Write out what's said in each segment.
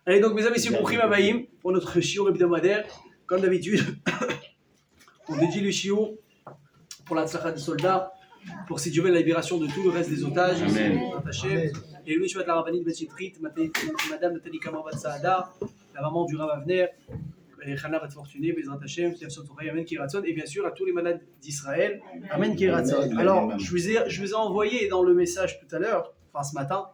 Allez, donc, mesdames et messieurs, Brouchim Abaïm, pour notre shiur hebdomadaire, comme d'habitude, on dédie le shiur pour la tzlacha des soldats, pour séduire la libération de tout le reste des otages. Amen. Et lui, je vais être la rabbinite Betchitrit, madame Nathalie Kamar Bat Saada, la maman du Rav Avner, Chana Bat Fortuné, Bezrat Hashem, Amen Kiratzon, et bien sûr à tous les malades d'Israël, Amen Kiratzon. Alors, je vous ai envoyé dans le message tout à l'heure, enfin ce matin,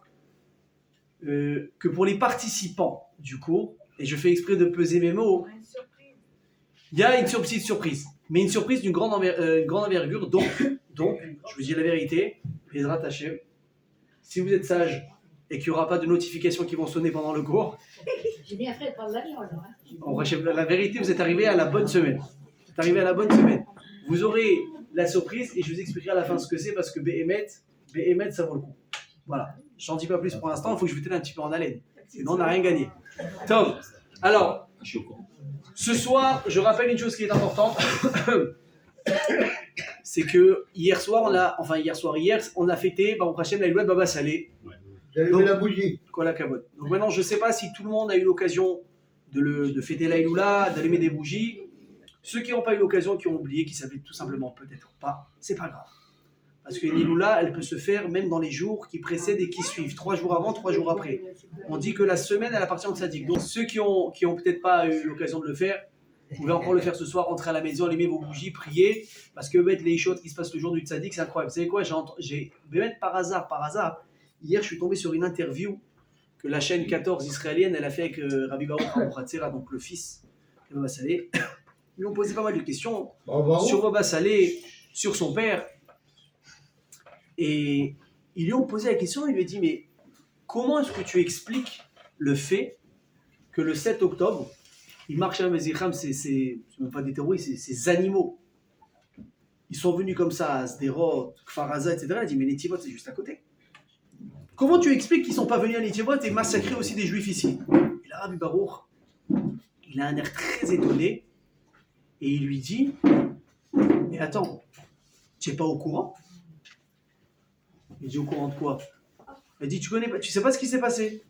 que pour les participants du cours, et je fais exprès de peser mes mots, il y a une petite surprise, mais une surprise d'une grande envergure, donc, je vous dis la vérité, Bezrat Hashem, si vous êtes sage et qu'il n'y aura pas de notifications qui vont sonner pendant le cours, j'ai bien fait de prendre l'avion alors. La vérité, vous êtes arrivé à la bonne semaine. Vous êtes arrivé à la bonne semaine. Vous aurez la surprise et je vous expliquerai à la fin ce que c'est parce que Behemet, ça vaut le coup. Voilà. Je n'en dis pas plus pour l'instant, il faut que je vous tienne un petit peu en haleine. Sinon, on n'a rien gagné. Tom, alors, ce soir, je rappelle une chose qui est importante. C'est que hier, on a fêté, Baruch Hashem, la Iloua de Baba Salé. J'ai allumé la bougie. Quoi la cavote. Donc maintenant, je ne sais pas si tout le monde a eu l'occasion de fêter la Iloula, d'allumer des bougies. Ceux qui n'ont pas eu l'occasion, qui ont oublié, qui ne savaient tout simplement peut-être pas, c'est pas grave. Parce qu'une Iloula, elle peut se faire même dans les jours qui précèdent et qui suivent, 3 jours avant, 3 jours après. On dit que la semaine, elle appartient au tzaddik. Donc ceux qui ont peut-être pas eu l'occasion de le faire, vous pouvez encore le faire ce soir, rentrer à la maison, allumer vos bougies, prier, parce que les choses qui se passent le jour du tzaddik, c'est incroyable. Vous savez quoi, j'ai par hasard, hier je suis tombé sur une interview que la chaîne 14 israélienne, elle a fait avec Rabbi Baruch Hatzera, donc le fils de Baba Salé. Ils lui ont posé pas mal de questions sur Baba Salé, sur son père, et ils lui ont posé la question, il lui a dit, mais comment est-ce que tu expliques le fait que le 7 octobre, ils marchent à Mezicham, c'est même pas des terroristes, c'est ces animaux. Ils sont venus comme ça à Sderot, Kfar Aza, etc. Il a dit, mais Netivot, c'est juste à côté. Comment tu expliques qu'ils ne sont pas venus à Netivot et massacrer aussi des juifs ici? Et là, Rabbi Baruch, il a un air très étonné et il lui dit, mais attends, tu n'es pas au courant? Il dit, au courant de quoi? Il dit, tu sais pas ce qui s'est passé?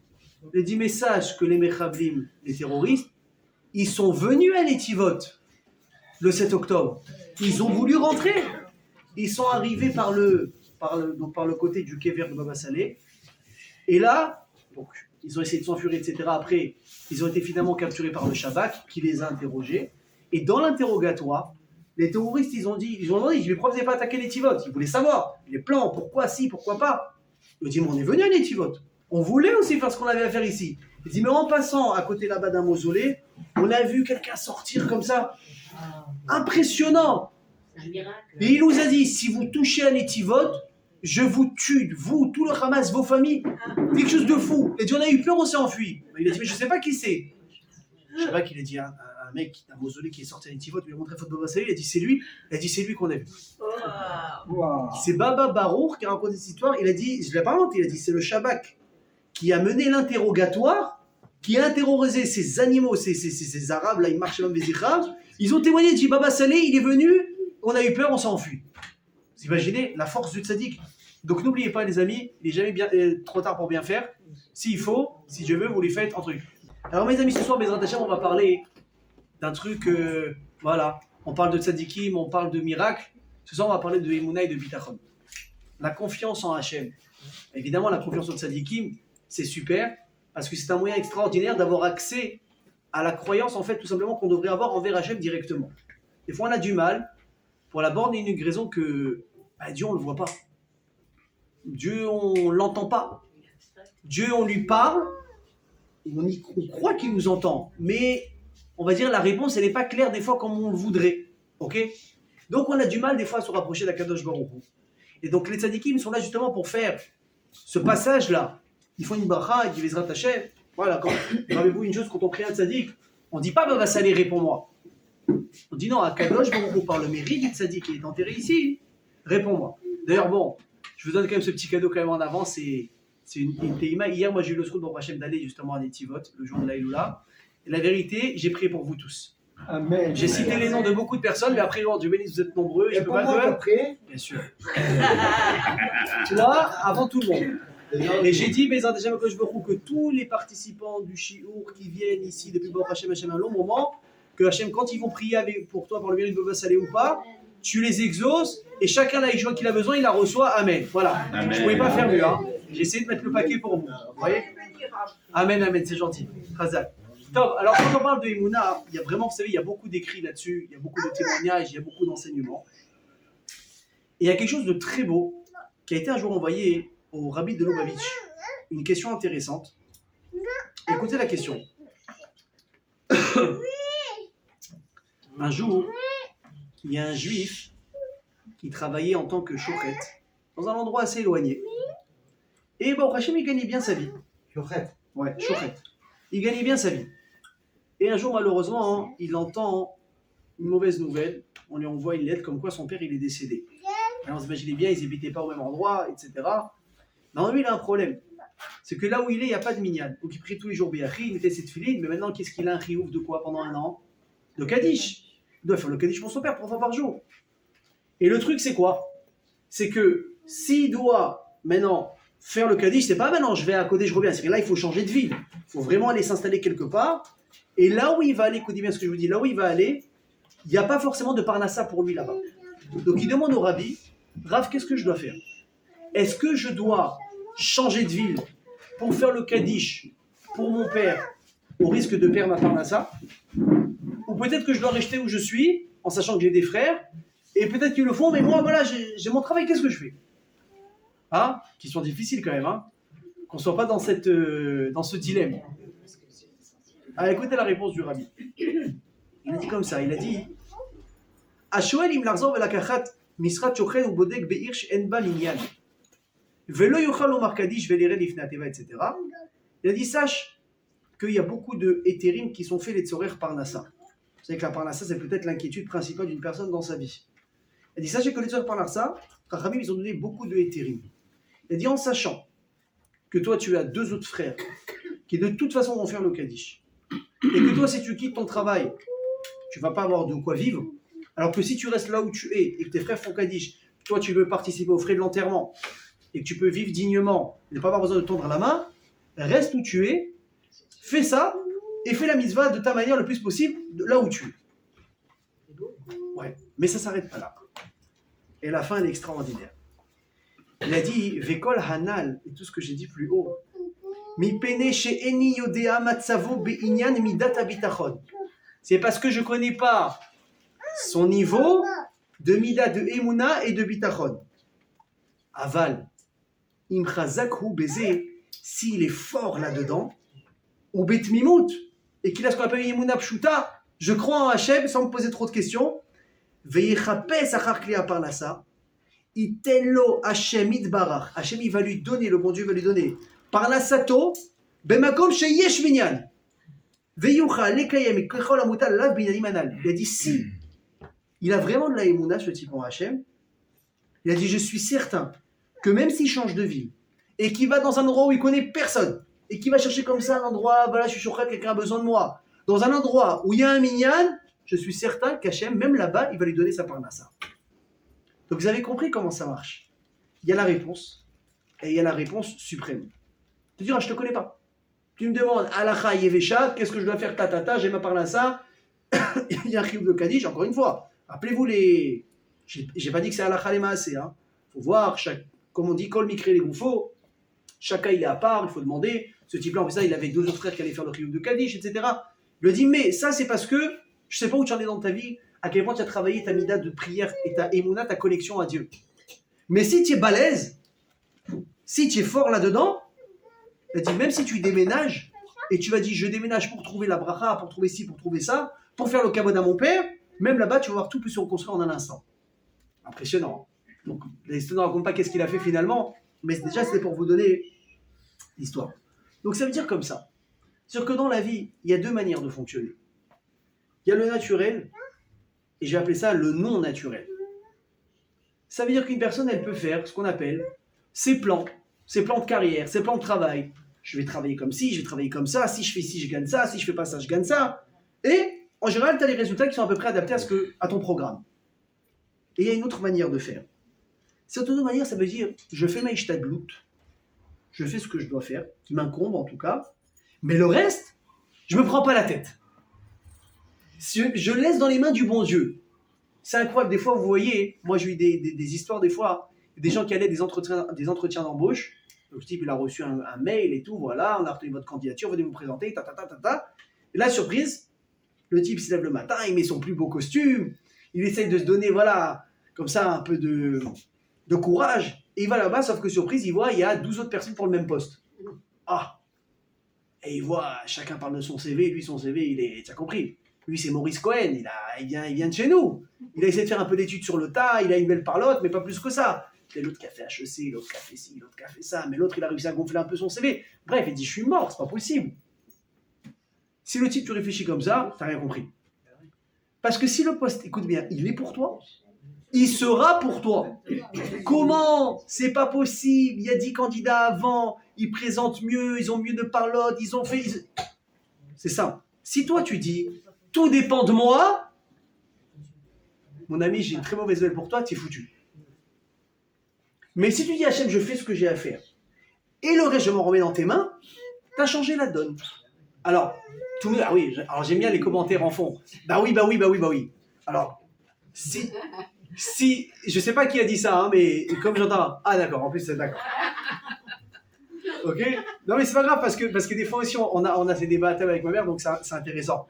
Il dit, mais sache que les Mechavlim, les terroristes, ils sont venus à Netivot le 7 octobre. Ils ont voulu rentrer. Ils sont arrivés par le côté du Kever de Baba Salé. Et là, donc, ils ont essayé de s'enfuir, etc. Après, ils ont été finalement capturés par le Shabak qui les a interrogés. Et dans l'interrogatoire, les terroristes, ils ont demandé, mais pourquoi vous n'avez pas attaqué Netivot? Ils voulaient savoir les plans, pourquoi si, pourquoi pas. Ils ont dit, mais on est venu à Netivot. On voulait aussi faire ce qu'on avait à faire ici. Il dit, mais en passant à côté là-bas d'un mausolée, on a vu quelqu'un sortir comme ça. Impressionnant. Et il nous a dit, si vous touchez à Netivot, je vous tue, vous, tout le Hamas, vos familles. Quelque chose de fou. Il a dit, on a eu peur, on s'est enfui. Il a dit, mais je ne sais pas qui c'est. Je ne sais pas qu'il a dit un mec d'un mausolée qui est sorti à Netivot, il lui a montré la photo de Baba Salé, il a dit, c'est lui. Il a dit, c'est lui qu'on a vu. Wow. C'est Baba Baruch qui a raconté cette histoire. Il a dit, je ne l'ai pas inventé, il a dit, c'est le Shabak qui a mené l'interrogatoire, qui a terrorisé ces animaux, ces Arabes, là, ils marchent même des Ikhab. Ils ont témoigné, ils dit Baba Salé, il est venu, on a eu peur, on s'est enfui. Vous imaginez la force du tzaddik. Donc n'oubliez pas, les amis, il n'est jamais trop tard pour bien faire. S'il faut, si Dieu veut, vous les faites en truc. Alors mes amis, ce soir, Bezrat Hashem, on va parler d'un truc, voilà, on parle de tzaddikim, on parle de miracles. Ce soir, on va parler de Emouna et de Bitachon. La confiance en Hachem. Évidemment, la confiance en tzaddikim, c'est super, parce que c'est un moyen extraordinaire d'avoir accès à la croyance, en fait, tout simplement, qu'on devrait avoir envers Hachem directement. Des fois, on a du mal, pour la borne et unique raison que Dieu, on ne le voit pas. Dieu, on ne l'entend pas. Dieu, on lui parle, on croit qu'il nous entend, mais on va dire la réponse, elle n'est pas claire des fois comme on le voudrait. Ok? Donc, on a du mal des fois à se rapprocher d'Akadosh Baruch Hu. Et donc, les tzadikim sont là justement pour faire ce passage-là. Ils font une bracha, ils disent Bezrat Hashem. Voilà, rappelez-vous une chose, quand on prie un tzaddik, on ne dit pas Baba Salé, réponds-moi. On dit non, Akadosh Baruch Hu, par le mérite du tzaddik qui est enterré ici, réponds-moi. D'ailleurs, bon, je vous donne quand même ce petit cadeau quand même en avant, c'est une teima. Hier, moi j'ai eu le souhait de Hachem d'aller justement à Netivot, le jour de la Iloula. Et la vérité, j'ai prié pour vous tous. Amen. J'ai cité les noms de beaucoup de personnes, mais après, Dieu bénisse, vous êtes nombreux. Et pour moi, après, bien sûr. Toi, avant tout le monde. Et j'ai dit, Bezrat Hashem Akadosh Baruch Hu, que tous les participants du Shiur qui viennent ici depuis Baruch Hashem un long moment, que Hashem, quand ils vont prier pour toi, par le bien de Baba Salé ou pas, tu les exauces et chacun la joie qu'il a besoin, il la reçoit. Amen. Voilà. Amen. Je ne pouvais pas faire mieux. Hein. J'ai essayé de mettre le paquet pour vous. Vous voyez? Amen, amen, c'est gentil. Chazal. Top. Alors, quand on parle de Emouna, il y a vraiment, vous savez, il y a beaucoup d'écrits là-dessus, il y a beaucoup de témoignages, il y a beaucoup d'enseignements. Et il y a quelque chose de très beau qui a été un jour envoyé au Rabbi de Lubavitch. Une question intéressante. Écoutez la question. Un jour, il y a un juif qui travaillait en tant que chouchet dans un endroit assez éloigné. Et Baruch Hashem, il gagnait bien sa vie. Chouchet. Ouais, chouchet. Il gagnait bien sa vie. Et un jour, malheureusement, il entend une mauvaise nouvelle. On lui envoie une lettre comme quoi son père, il est décédé. Alors, vous imaginez bien, ils n'habitaient pas au même endroit, etc. Mais lui, il a un problème. C'est que là où il est, il n'y a pas de minyan. Donc, il prie tous les jours Béachi, il mettait cette filine. Mais maintenant, qu'est-ce qu'il a un chiouf de quoi pendant un an? De Kaddish. Il doit faire le Kaddish pour son père 3 fois par jour. Et le truc, c'est quoi? C'est que s'il doit maintenant faire le Kaddish, c'est pas maintenant je vais à côté, je reviens. C'est que là, il faut changer de ville. Il faut vraiment aller s'installer quelque part. Et là où il va aller, écoutez bien ce que je vous dis, là où il va aller, il n'y a pas forcément de Parnassa pour lui là-bas. Donc il demande au Rabbi, Rav, qu'est-ce que je dois faire? Est-ce que je dois changer de ville pour faire le Kaddish pour mon père au risque de perdre ma Parnassa? Ou peut-être que je dois rester où je suis, en sachant que j'ai des frères, et peut-être qu'ils le font, mais moi, voilà, j'ai mon travail, qu'est-ce que je fais? Hein? Question difficile quand même, hein? Qu'on ne soit pas dans ce dilemme. Ah, écoutez la réponse du Rabbi. Il a dit comme ça, il a dit Ashoel im larzor velakachat misrat shochen ou bodek be'ir she'en ba minyan velo yochal lomar kaddish velere lifnei hateva, etc. Il a dit, sache qu'il y a beaucoup de hétérim qui sont faits les tzorer parnassa. Vous savez que la parnassa, c'est peut-être l'inquiétude principale d'une personne dans sa vie. Il a dit, sachez que les tzorer parnassa, Chachamim, ils ont donné beaucoup de hétérim. Il a dit, en sachant que toi, tu as 2 autres frères qui de toute façon vont faire le kaddish, et que toi, si tu quittes ton travail, tu vas pas avoir de quoi vivre, alors que si tu restes là où tu es, et que tes frères font kaddish, toi, tu veux participer aux frais de l'enterrement, et que tu peux vivre dignement, et ne pas avoir besoin de tendre la main, reste où tu es, fais ça, et fais la mitzvah de ta manière le plus possible, là où tu es. Ouais, mais ça s'arrête pas là. Et la fin, elle est extraordinaire. Il a dit, Vekol Hanal, et tout ce que j'ai dit plus haut, Mi pene she'eni yodea matzavo be'inyan midat habitachon. C'est parce que je ne connais pas son niveau de midat de emuna et de bitachon. Aval, im chazak hu beze, s'il est fort là-dedans, ou betmimut, et qu'il a ce qu'on appelle emuna pshuta, je crois en Hachem sans me poser trop de questions, ve'yechapes achar kliya parnasa, itenlo Hachem itbarach, Hachem il va lui donner, le bon Dieu va lui donner, parnasato, bemakom sheyesh minyan. Veyucha lekayem kechol amutal lav binyanim anal. Il a dit si il a vraiment de la émouna, ce type en Hachem, il a dit je suis certain que même s'il change de ville et qu'il va dans un endroit où il connaît personne et qu'il va chercher comme ça un endroit, voilà, je suis chouchat, quelqu'un a besoin de moi, dans un endroit où il y a un minyan, je suis certain qu'Hachem, même là-bas, il va lui donner sa parnassa. Donc vous avez compris comment ça marche. Il y a la réponse et il y a la réponse suprême. Tu dis, je ne te connais pas. Tu me demandes, Alacha Yevesha, qu'est-ce que je dois faire, j'ai ma parnassa, il y a un chiyuv de Kaddish, encore une fois. Rappelez-vous les. J'ai pas dit que c'est Alacha les Maaseh, hein. Faut voir, comme on dit, Kol Mikre les Goufo, chacun il est à part, il faut demander. Ce type-là, en fait, ça, il avait 2 autres frères qui allaient faire le chiyuv de Kaddish, etc. Il lui dit, mais ça, c'est parce que je sais pas où tu en es dans ta vie, à quel point tu as travaillé ta mida de prière et ta émouna, ta connexion à Dieu. Mais si tu es balèze, si tu es fort là-dedans, il dit, même si tu déménages, et tu vas dire, je déménage pour trouver la bracha, pour trouver ci, pour trouver ça, pour faire le kavod à mon père, même là-bas, tu vas voir tout peut se reconstruire en un instant. Impressionnant. Donc, l'histoire ne raconte pas qu'est-ce qu'il a fait finalement, mais déjà, c'était pour vous donner l'histoire. Donc, ça veut dire comme ça. C'est-à-dire que dans la vie, il y a 2 manières de fonctionner. Il y a le naturel, et je vais appeler ça le non naturel. Ça veut dire qu'une personne, elle peut faire ce qu'on appelle ses plans de carrière, ses plans de travail. Je vais travailler comme ci, je vais travailler comme ça, si je fais ci, je gagne ça, si je fais pas ça, je gagne ça. Et en général, tu as les résultats qui sont à peu près adaptés à ton programme. Et il y a une autre manière de faire. Cette autre manière, ça veut dire, je fais ma ishtadlout, je fais ce que je dois faire, qui m'incombe en tout cas, mais le reste, je me prends pas la tête. Je laisse dans les mains du bon Dieu. C'est incroyable, des fois, vous voyez, moi j'ai eu des histoires des fois, des gens qui allaient des entretiens d'embauche, le type il a reçu un mail et tout, voilà, on a retenu votre candidature, venez vous présenter, et là, surprise, le type se lève le matin, il met son plus beau costume, il essaye de se donner, voilà, comme ça, un peu de courage, et il va là-bas, sauf que surprise, il voit, il y a 12 autres personnes pour le même poste. Ah. Et il voit, chacun parle de son CV, lui, son CV, tu as compris. Lui, c'est Maurice Cohen, il vient de chez nous. Il a essayé de faire un peu d'études sur le tas, il a une belle parlotte, mais pas plus que ça. C'est l'autre qui a fait HEC, l'autre qui a fait ci, l'autre qui a fait ça, mais l'autre, il a réussi à gonfler un peu son CV. Bref, il dit, je suis mort, c'est pas possible. Si le type, tu réfléchis comme ça, t'as rien compris. Parce que si le poste, écoute bien, il est pour toi, il sera pour toi. Comment? C'est pas possible, il y a 10 candidats avant, ils présentent mieux, ils ont mieux de parlotte, ils ont fait... C'est ça. Si toi, tu dis, tout dépend de moi, mon ami, j'ai une très mauvaise nouvelle pour toi, t'es foutu. Mais si tu dis, Hachem, je fais ce que j'ai à faire, et le reste, je m'en remets dans tes mains, t'as changé la donne. Alors, ah oui, alors j'aime bien les commentaires en fond. Bah oui. Alors, si, je sais pas qui a dit ça, hein, mais comme j'entends, ah d'accord, en plus c'est d'accord. Ok? Non mais c'est pas grave parce que des fois aussi on a ces débats à table avec ma mère, donc c'est intéressant.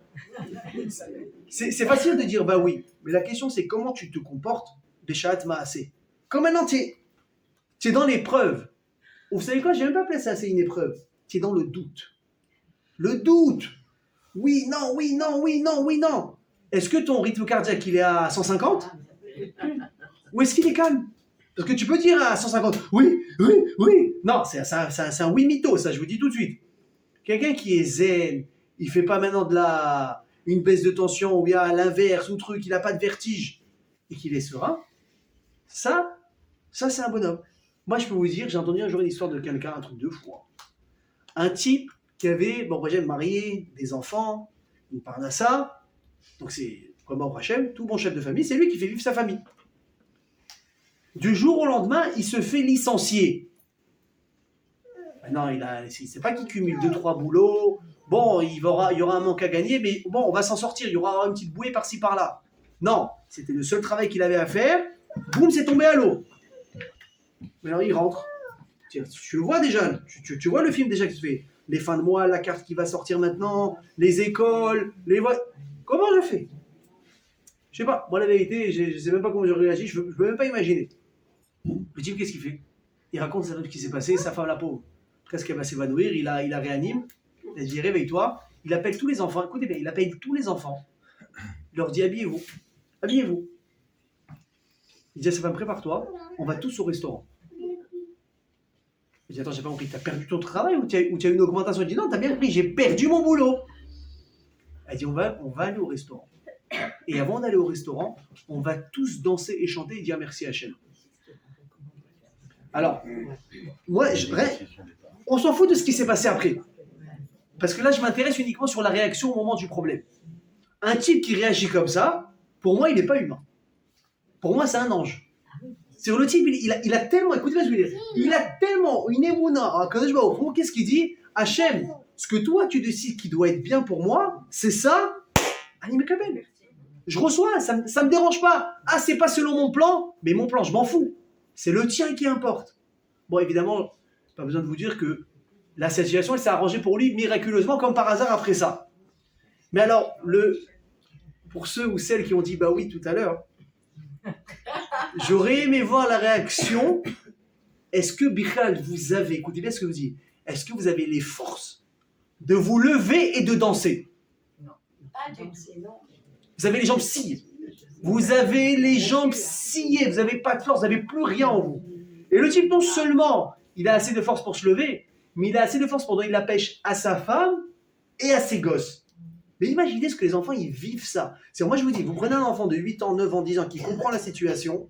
C'est facile de dire bah oui, mais la question c'est comment tu te comportes Béchat Maasé. Comme maintenant tu es dans l'épreuve. Vous savez quoi, j'ai même pas appelé ça, c'est une épreuve. Tu es dans le doute. Le doute. Oui, non. Est-ce que ton rythme cardiaque il est à 150 ou est-ce qu'il est calme? Parce que tu peux dire à 150, oui. Non, c'est un oui mytho, ça je vous dis tout de suite. Quelqu'un qui est zen, il fait pas maintenant une baisse de tension ou bien à l'inverse ou truc, il n'a pas de vertige et qu'il est serein, ça c'est un bonhomme. Moi je peux vous dire, j'ai entendu un jour une histoire de quelqu'un, un truc de fou. Un type qui avait, marié, des enfants, une parnassa, donc c'est comme Hachem, tout bon chef de famille, c'est lui qui fait vivre sa famille. Du jour au lendemain, il se fait licencier. Non, c'est pas qu'il cumule 2-3 boulots. Bon, il y aura un manque à gagner, mais bon, on va s'en sortir. Il y aura une petite bouée par-ci par-là. Non, c'était le seul travail qu'il avait à faire. Boum, c'est tombé à l'eau. Mais alors il rentre. Tu le vois déjà. Tu vois le film déjà qui se fait. Les fins de mois, la carte qui va sortir maintenant, les écoles, Comment je fais? Je sais pas. Moi, la vérité, je sais même pas comment je réagis. Je peux même pas imaginer. Le type, qu'est-ce qu'il fait? Il raconte ce qui s'est passé, sa femme, la pauvre, presque elle va s'évanouir, il la réanime, elle dit réveille-toi, il appelle tous les enfants, écoutez bien, il appelle tous les enfants, il leur dit habillez-vous. Il dit à sa femme prépare-toi, on va tous au restaurant. Il dit attends, j'ai pas compris, t'as perdu ton travail ou tu as eu une augmentation? Il dit non, t'as bien compris, j'ai perdu mon boulot. Elle dit on va aller au restaurant. Et avant d'aller au restaurant, on va tous danser et chanter et dire merci à Hachem. Alors, moi, on s'en fout de ce qui s'est passé après. Parce que là, je m'intéresse uniquement sur la réaction au moment du problème. Un type qui réagit comme ça, pour moi, il n'est pas humain. Pour moi, c'est un ange. Sur le type, il a tellement, écoutez ce que je veux dire, il a tellement une émouna, qu'est-ce qu'il dit? Hachem, ce que toi, tu décides qui doit être bien pour moi, c'est ça, allez, me kabel. Je reçois, ça me dérange pas. Ah, c'est pas selon mon plan, mais mon plan, je m'en fous. C'est le tien qui importe. Bon, évidemment, pas besoin de vous dire que la situation, elle s'est arrangée pour lui miraculeusement, comme par hasard après ça. Mais alors, pour ceux ou celles qui ont dit bah oui tout à l'heure, j'aurais aimé voir la réaction. Est-ce que, Bichal, écoutez bien ce que vous dites, est-ce que vous avez les forces de vous lever et de danser? Non. Pas de danser, non. Vous avez les jambes sciées. Vous avez les jambes sciées, vous n'avez pas de force, vous n'avez plus rien en vous. Et le type, non seulement, il a assez de force pour se lever, mais il a assez de force pour donner de la pêche à sa femme et à ses gosses. Mais imaginez ce que les enfants, ils vivent ça. Moi, je vous dis, vous prenez un enfant de 8 ans, 9 ans, 10 ans, qui comprend la situation,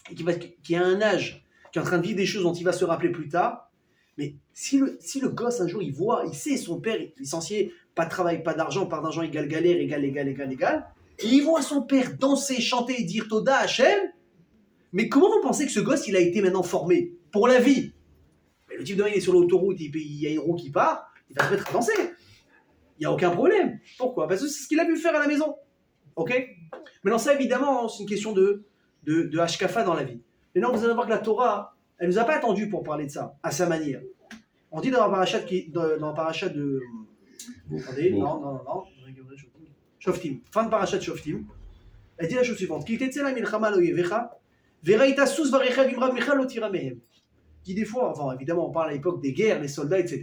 et qui a un âge, qui est en train de vivre des choses dont il va se rappeler plus tard, mais si le gosse, un jour, il sait son père est licencié, pas de travail, pas d'argent, pas d'argent égale galère, égal, et il voit son père danser, chanter et dire Toda Hachem, mais comment vous pensez que ce gosse, il a été maintenant formé pour la vie? Le type demain il est sur l'autoroute, il y a une roue qui part, il va se mettre à danser. Il n'y a aucun problème. Pourquoi? Parce que c'est ce qu'il a vu faire à la maison. Ok? Maintenant ça évidemment c'est une question de hashkafa dans la vie. Maintenant vous allez voir que la Torah, elle ne nous a pas attendu pour parler de ça, à sa manière. On dit dans la paracha de... Attendez, non. Shoftim. Fin de paracha de Shoftim. Elle dit la chose suivante. Dit des fois, enfin évidemment on parle à l'époque des guerres, des soldats, etc.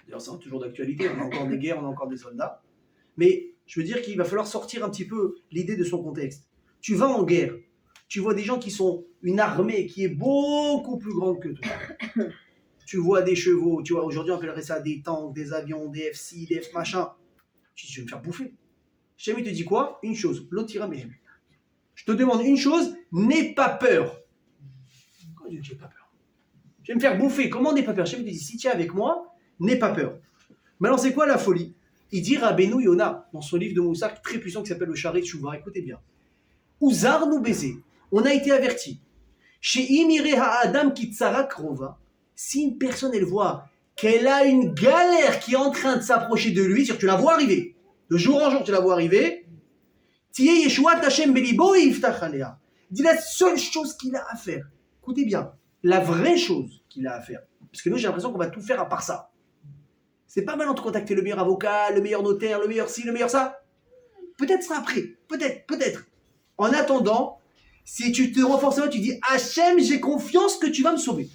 D'ailleurs c'est toujours d'actualité, on a encore des guerres, on a encore des soldats. Mais je veux dire qu'il va falloir sortir un petit peu l'idée de son contexte. Tu vas en guerre, tu vois des gens qui sont une armée qui est beaucoup plus grande que toi. Tu vois des chevaux, tu vois, aujourd'hui on appellerait ça des tanks, des avions, des F6, des F machin. Tu dis, je vais me faire bouffer. Jamais te dit quoi? Une chose, l'otira mehem. Je te demande une chose, n'aie pas peur. Comment dire que j'ai pas peur? Je vais me faire bouffer, comment n'aie pas peur? Jamais te dit, si tu es avec moi, n'aie pas peur. Maintenant, c'est quoi la folie? Il dit Rabbeinu Yona, dans son livre de Moussar, très puissant, qui s'appelle le Sharet Shuvah, écoutez bien. Ouzar nous baiser. On a été averti. Chez Imire Ha'adam Kitsara Krova, si une personne, elle voit qu'elle a une galère qui est en train de s'approcher de lui, tu la vois arriver, de jour en jour, tu la vois arriver, Tiye Yeshuat Hashem Belibo Yiftach Alea. Dis la seule chose qu'il a à faire. Écoutez bien, la vraie chose qu'il a à faire. Parce que nous, j'ai l'impression qu'on va tout faire à part ça. C'est pas mal de contacter le meilleur avocat, le meilleur notaire, le meilleur ci, le meilleur ça. Peut-être ça après, peut-être. En attendant, si tu te renforces, tu dis Hachem, j'ai confiance que tu vas me sauver.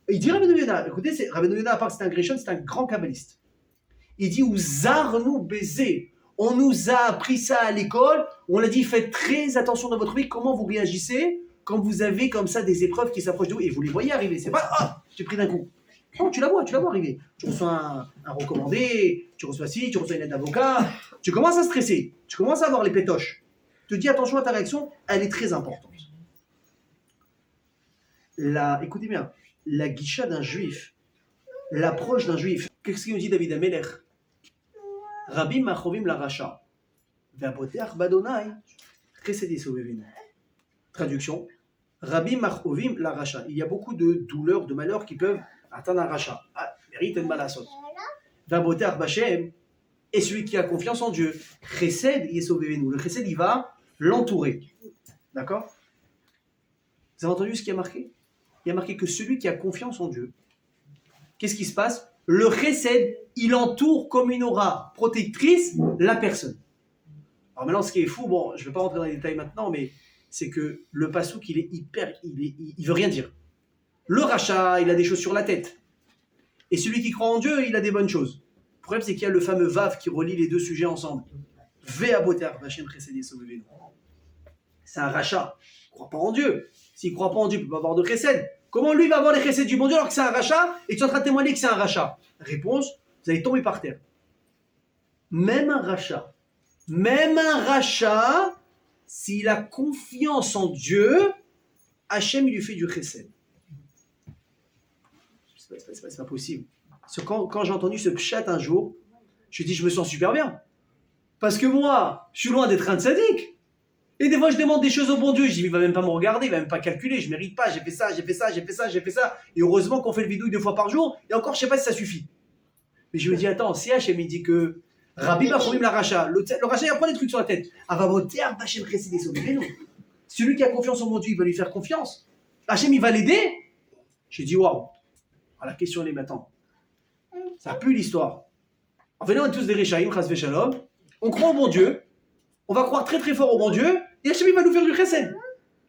Il dit Rabbeinu Yonah, écoutez, Rabbeinu Yonah, à part que c'est un Grishon, c'est un grand kabbaliste. Il dit Ouzar nous baiser. On nous a appris ça à l'école, on a dit faites très attention dans votre vie, comment vous réagissez quand vous avez comme ça des épreuves qui s'approchent de vous et vous les voyez arriver. C'est pas je t'ai pris d'un coup. Non, tu la vois arriver. Tu reçois un recommandé, tu reçois ci, tu reçois une aide d'avocat, tu commences à stresser, tu commences à avoir les pétoches. Tu te dis attention à ta réaction, elle est très importante. Écoutez bien, la guicha d'un juif, l'approche d'un juif, qu'est-ce qu'il nous dit David Amelech? Rabbi Machovim la Racha, Ve'apoteach Badonai, Chesed Yisovevenu. Traduction, Rabbi Machovim la Racha. Il y a beaucoup de douleurs, de malheurs qui peuvent atteindre un Racha. Mérite une malasot. Ve'apoteach Bashem, et celui qui a confiance en Dieu, Chesed Yisovevenu. Le Chesed, il va l'entourer. D'accord? Vous avez entendu ce qui a marqué? Il y a marqué que celui qui a confiance en Dieu, qu'est-ce qui se passe? Le chesed, il entoure comme une aura protectrice la personne. Alors maintenant, ce qui est fou, bon, je ne vais pas rentrer dans les détails maintenant, mais c'est que le pasouk, il veut rien dire. Le rachat, il a des choses sur la tête. Et celui qui croit en Dieu, il a des bonnes choses. Le problème, c'est qu'il y a le fameux vav qui relie les deux sujets ensemble. Ve'abotar Hashem chesed yesovevenu. C'est un rachat. Il ne croit pas en Dieu. S'il ne croit pas en Dieu, il ne peut pas avoir de chesed. Comment lui va avoir les chesed du bon Dieu alors que c'est un rachat et tu es en train de témoigner que c'est un rachat? Réponse, vous allez tomber par terre. Même un rachat, s'il a confiance en Dieu, Hachem, il lui fait du chesed. C'est pas possible. Quand j'ai entendu ce pshat un jour, je me suis dit, je me sens super bien. Parce que moi, je suis loin d'être un tzaddik. Et des fois, je demande des choses au bon Dieu. Je dis, il va même pas me regarder, il va même pas calculer. Je mérite pas, j'ai fait ça. Et heureusement qu'on fait le vidouille 2 fois par jour. Et encore, je sais pas si ça suffit. Mais je me dis, attends, si Hachem il dit que Rabbi Bachomim la Racha, le Racha, il apprend des trucs sur la tête. Celui qui a confiance en mon Dieu, il va lui faire confiance. Hachem, il va l'aider. J'ai dit, waouh. La question est maintenant. Ça pue l'histoire. En fait, on est tous des Rechaïm, Chas Shalom. On croit au bon Dieu. On va croire très très fort au bon Dieu. Et Hachem, il va nous faire du chesed.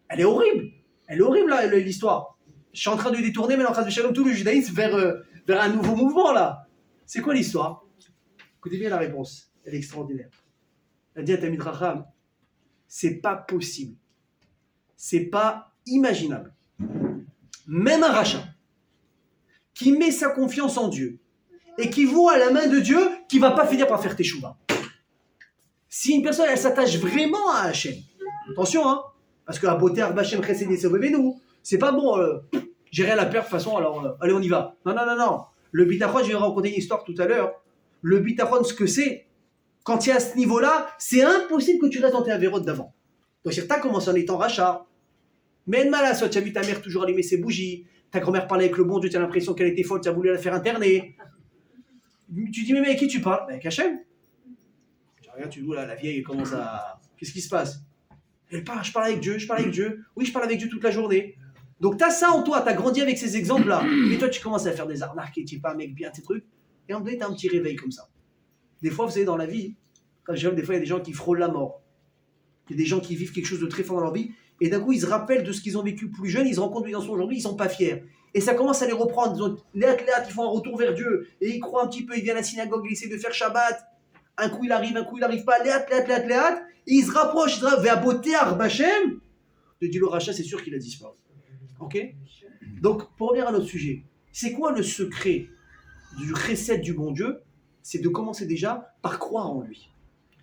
Elle est horrible. Là, l'histoire. Je suis en train de détourner maintenant, Chas Shalom, tout le judaïsme vers un nouveau mouvement, là. C'est quoi l'histoire? Écoutez bien la réponse. Elle est extraordinaire. Elle dit à Talmid Chacham, c'est pas possible. C'est pas imaginable. Même un rachat qui met sa confiance en Dieu et qui voit à la main de Dieu qui va pas finir par faire teshuva. Si une personne, elle s'attache vraiment à Hachem, attention, hein, parce que à beauté Arbachem Chesed Yesovevenu, c'est pas bon, j'ai rien à perdre de toute façon, alors allez, on y va. Non. Le bitachon, je vais raconter une histoire tout à l'heure. Le bitachon, ce que c'est, quand tu es à ce niveau-là, c'est impossible que tu restes dans tes avérotes d'avant. Donc, tu as commencé en étant rachat. Mais mal à ça, tu as vu ta mère toujours allumer ses bougies, Ta grand-mère parlait avec le bon Dieu, tu as l'impression qu'elle était folle, tu as voulu la faire interner. Tu dis, mais avec qui tu parles? Avec Hachem. Tu regardes, tu dis, là, la vieille, elle commence à. Qu'est-ce qui se passe? Elle parle, je parle avec Dieu, je parle avec Dieu. Oui, je parle avec Dieu toute la journée. Donc, tu as ça en toi, tu as grandi avec ces exemples-là. Et toi, tu commences à faire des arnaques et tu n'es pas un mec bien, tes trucs. Et à un moment donné, tu as un petit réveil comme ça. Des fois, vous savez, dans la vie, quand je vois, des fois, il y a des gens qui frôlent la mort. Il y a des gens qui vivent quelque chose de très fort dans leur vie. Et d'un coup, ils se rappellent de ce qu'ils ont vécu plus jeune, ils se rendent compte qu'ils en sont aujourd'hui, ils ne sont pas fiers. Et ça commence à les reprendre. Les athlètes, ils font un retour vers Dieu. Et ils croient un petit peu, ils viennent à la synagogue, ils essaient de faire Shabbat. Un coup, il arrive, un coup, il n'arrive pas. Les athlètes. Et ils se rapprochent, ils se rapprochent vers beauté, Arbachem. De dit le rachat, c'est sûr qu'il a disparu. Ok? Donc, pour revenir à notre sujet, c'est quoi le secret du recette du bon Dieu? C'est de commencer déjà par croire en lui.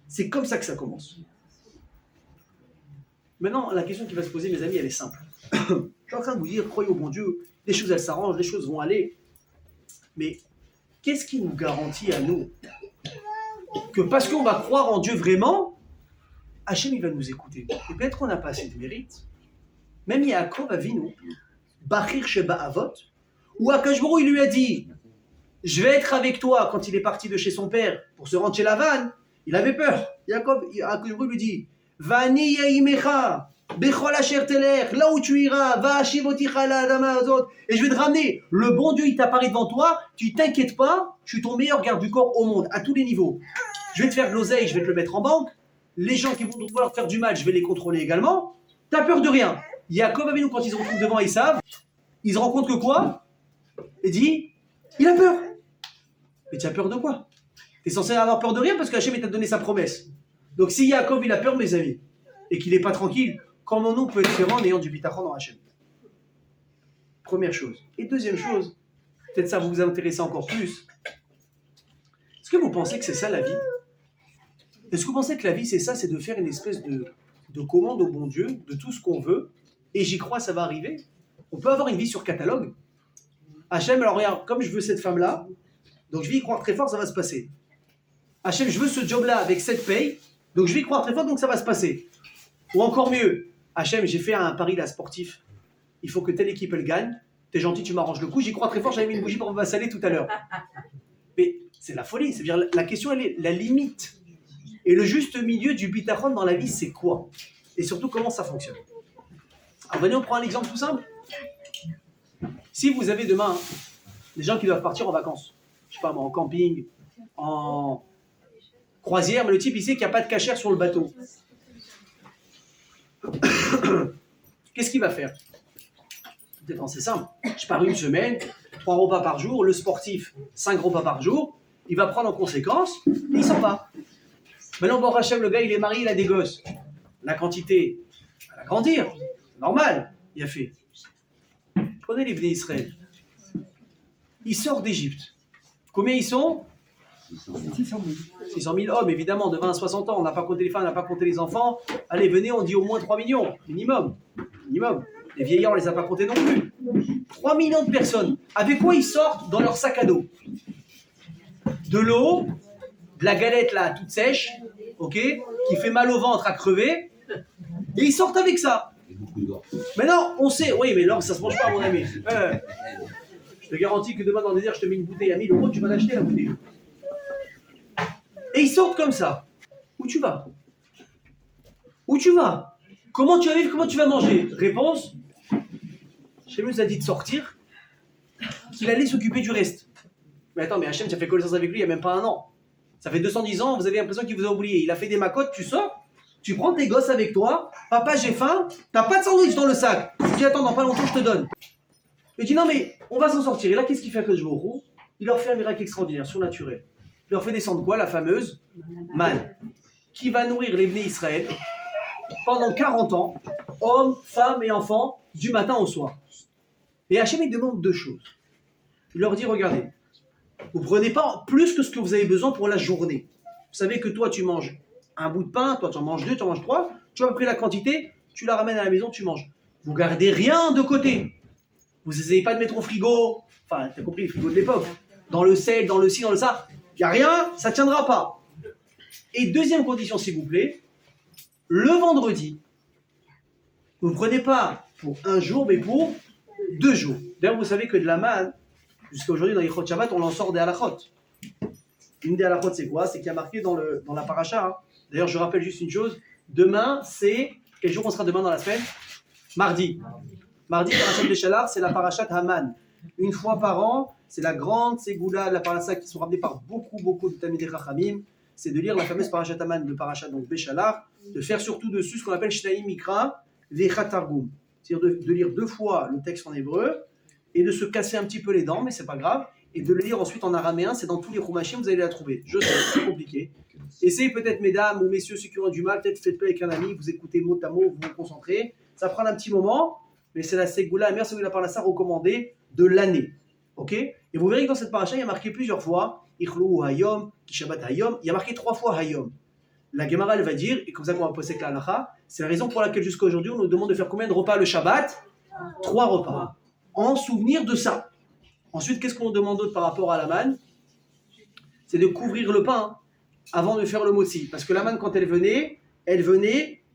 C'est comme ça que ça commence. Maintenant, la question qui va se poser, mes amis, elle est simple. Je suis en train de vous dire, croyez au bon Dieu, les choses, elles s'arrangent, les choses vont aller. Mais qu'est-ce qui nous garantit à nous que parce qu'on va croire en Dieu vraiment, Hachem, il va nous écouter? Et peut-être qu'on n'a pas assez de mérite. Même Yaakov Avinu, Bachir Sheba Avot, où Akash Baruch il lui a dit, je vais être avec toi quand il est parti de chez son père pour se rendre chez Lavan, il avait peur. Akash Baruch lui dit, Vani Yaimecha, Bechol Asher Telech, là où tu iras, va Ashivoticha la Adama Azot, et je vais te ramener. Le bon Dieu, il t'apparaît devant toi, tu t'inquiètes pas, je suis ton meilleur garde du corps au monde, à tous les niveaux. Je vais te faire de l'oseille, je vais te le mettre en banque. Les gens qui vont vouloir faire du mal, je vais les contrôler également. T'as peur de rien. Yaakov Avinu, quand ils se retrouvent devant Esav, ils se rendent compte que quoi? Il dit, il a peur. Mais tu as peur de quoi? Tu es censé avoir peur de rien parce qu'Hachem t'a donné sa promesse. Donc si Yaakov il a peur, mes amis, et qu'il n'est pas tranquille, comment nous on peut être différent en ayant du bitachon dans Hachem? Première chose. Et deuxième chose, peut-être ça vous intéresse encore plus. Est-ce que vous pensez que c'est ça la vie? Est-ce que vous pensez que la vie c'est ça, c'est de faire une espèce de commande au bon Dieu, de tout ce qu'on veut, et j'y crois, ça va arriver? On peut avoir une vie sur catalogue. Hachem, alors regarde, comme je veux cette femme-là, donc je vais y croire très fort, ça va se passer. Hachem, je veux ce job-là avec cette paye, donc je vais y croire très fort, donc ça va se passer. Ou encore mieux, Hachem, j'ai fait un pari là sportif, il faut que telle équipe elle gagne, t'es gentil, tu m'arranges le coup, j'y crois très fort, j'avais mis une bougie pour me vassaler tout à l'heure. Mais c'est la folie, c'est-à-dire la question, elle est la limite. Et le juste milieu du bitachon dans la vie, c'est quoi? Et surtout, comment ça fonctionne? Alors venez, on prend un exemple tout simple. Si vous avez demain des gens qui doivent partir en vacances, je sais pas moi, en camping, en croisière, mais le type il sait qu'il n'y a pas de cachère sur le bateau. Qu'est-ce qu'il va faire? C'est simple. Je pars une semaine, 3 repas par jour, le sportif 5 repas par jour, il va prendre en conséquence et il s'en va. Maintenant, bon, Hachem, le gars il est marié, il a des gosses. La quantité va grandir, normal, il a fait. Prenez les Bnei Israël. Ils sortent d'Égypte. Combien ils sont? 600 000 hommes, évidemment, de 20 à 60 ans. On n'a pas compté les femmes, on n'a pas compté les enfants. Allez, venez, on dit au moins 3 millions, minimum. Minimum. Les vieillards, on ne les a pas comptés non plus. 3 millions de personnes. Avec quoi ils sortent dans leur sac à dos? De l'eau, de la galette là, toute sèche, ok, qui fait mal au ventre à crever. Et ils sortent avec ça. Maintenant, on sait, oui, mais l'or, ça se mange pas, mon ami. Je te garantis que demain dans le désert, je te mets une bouteille à 1000 €, tu vas l'acheter la bouteille. Et ils sortent comme ça. Où tu vas? Où tu vas? Comment tu vas vivre? Comment tu vas manger? Réponse, Hachem nous a dit de sortir, qu'il allait s'occuper du reste. Mais attends, mais Hachem, tu as fait connaissance avec lui il n'y a même pas 1 an. Ça fait 210 ans, vous avez l'impression qu'il vous a oublié. Il a fait des macotes, tu sors, tu prends tes gosses avec toi, papa j'ai faim, t'as pas de sandwich dans le sac. Tu dis attends, dans pas longtemps je te donne. Il dit non mais on va s'en sortir. Et là qu'est-ce qu'il fait à Kodesh-Baruch-Hu? Il leur fait un miracle extraordinaire, surnaturel. Il leur fait descendre quoi? La fameuse manne, qui va nourrir les Bnei Israël pendant 40 ans, hommes, femmes et enfants, du matin au soir. Et Hachem il demande 2 choses. Il leur dit regardez, vous prenez pas plus que ce que vous avez besoin pour la journée. Vous savez que toi tu manges un bout de pain, toi tu en manges 2, tu en manges 3, tu as pris la quantité, tu la ramènes à la maison, tu manges. Vous gardez rien de côté. Vous n'essayez pas de mettre au frigo, enfin tu as compris le frigo de l'époque, dans le sel, dans le ci, dans le ça, il n'y a rien, ça ne tiendra pas. Et deuxième condition s'il vous plaît, le vendredi, vous ne prenez pas pour 1 jour mais pour 2 jours. D'ailleurs, vous savez que de la manne, jusqu'à aujourd'hui, dans les Chot Shabbat, on en sort des halachot. Une des halachot, c'est quoi? C'est qu'il y a marqué dans la paracha. Hein. D'ailleurs, je rappelle juste une chose. Demain, c'est... Quel jour on sera demain dans la semaine? Mardi. Mardi, parachat de Shalach, c'est la parachat Haman. Une fois par an, c'est la grande ségoula de la paracha qui sont ramenées par beaucoup de Talmidei Chachamim. C'est de lire la fameuse parachat Haman, le parachat donc Béchalach, de faire surtout dessus ce qu'on appelle Shnaim Mikra Vechat Targum. C'est-à-dire de lire 2 fois le texte en hébreu et de se casser un petit peu les dents, mais c'est pas grave, et de le lire ensuite en araméen. C'est dans tous les Chumashim, vous allez la trouver. Je sais, c'est compliqué. Essayez peut-être, mesdames ou messieurs, ceux qui ont du mal, peut-être faites-le avec un ami, vous écoutez mot à mot, vous vous concentrez. Ça prend un petit moment, mais c'est la Ségoula, la meilleure Ségoula par la Sarah recommandée de l'année. Ok? Et vous verrez que dans cette paracha, il y a marqué plusieurs fois Ichlu Hayom, Kishabat Hayom. Il y a marqué 3 fois Hayom. La Gemara, elle va dire, et comme ça qu'on va poser avec la halacha, c'est la raison pour laquelle jusqu'à aujourd'hui, on nous demande de faire combien de repas le Shabbat? 3 repas. En souvenir de ça. Ensuite, qu'est-ce qu'on demande d'autre par rapport à la manne? C'est de couvrir le pain avant de faire le motzi. Parce que la manne, quand elle venait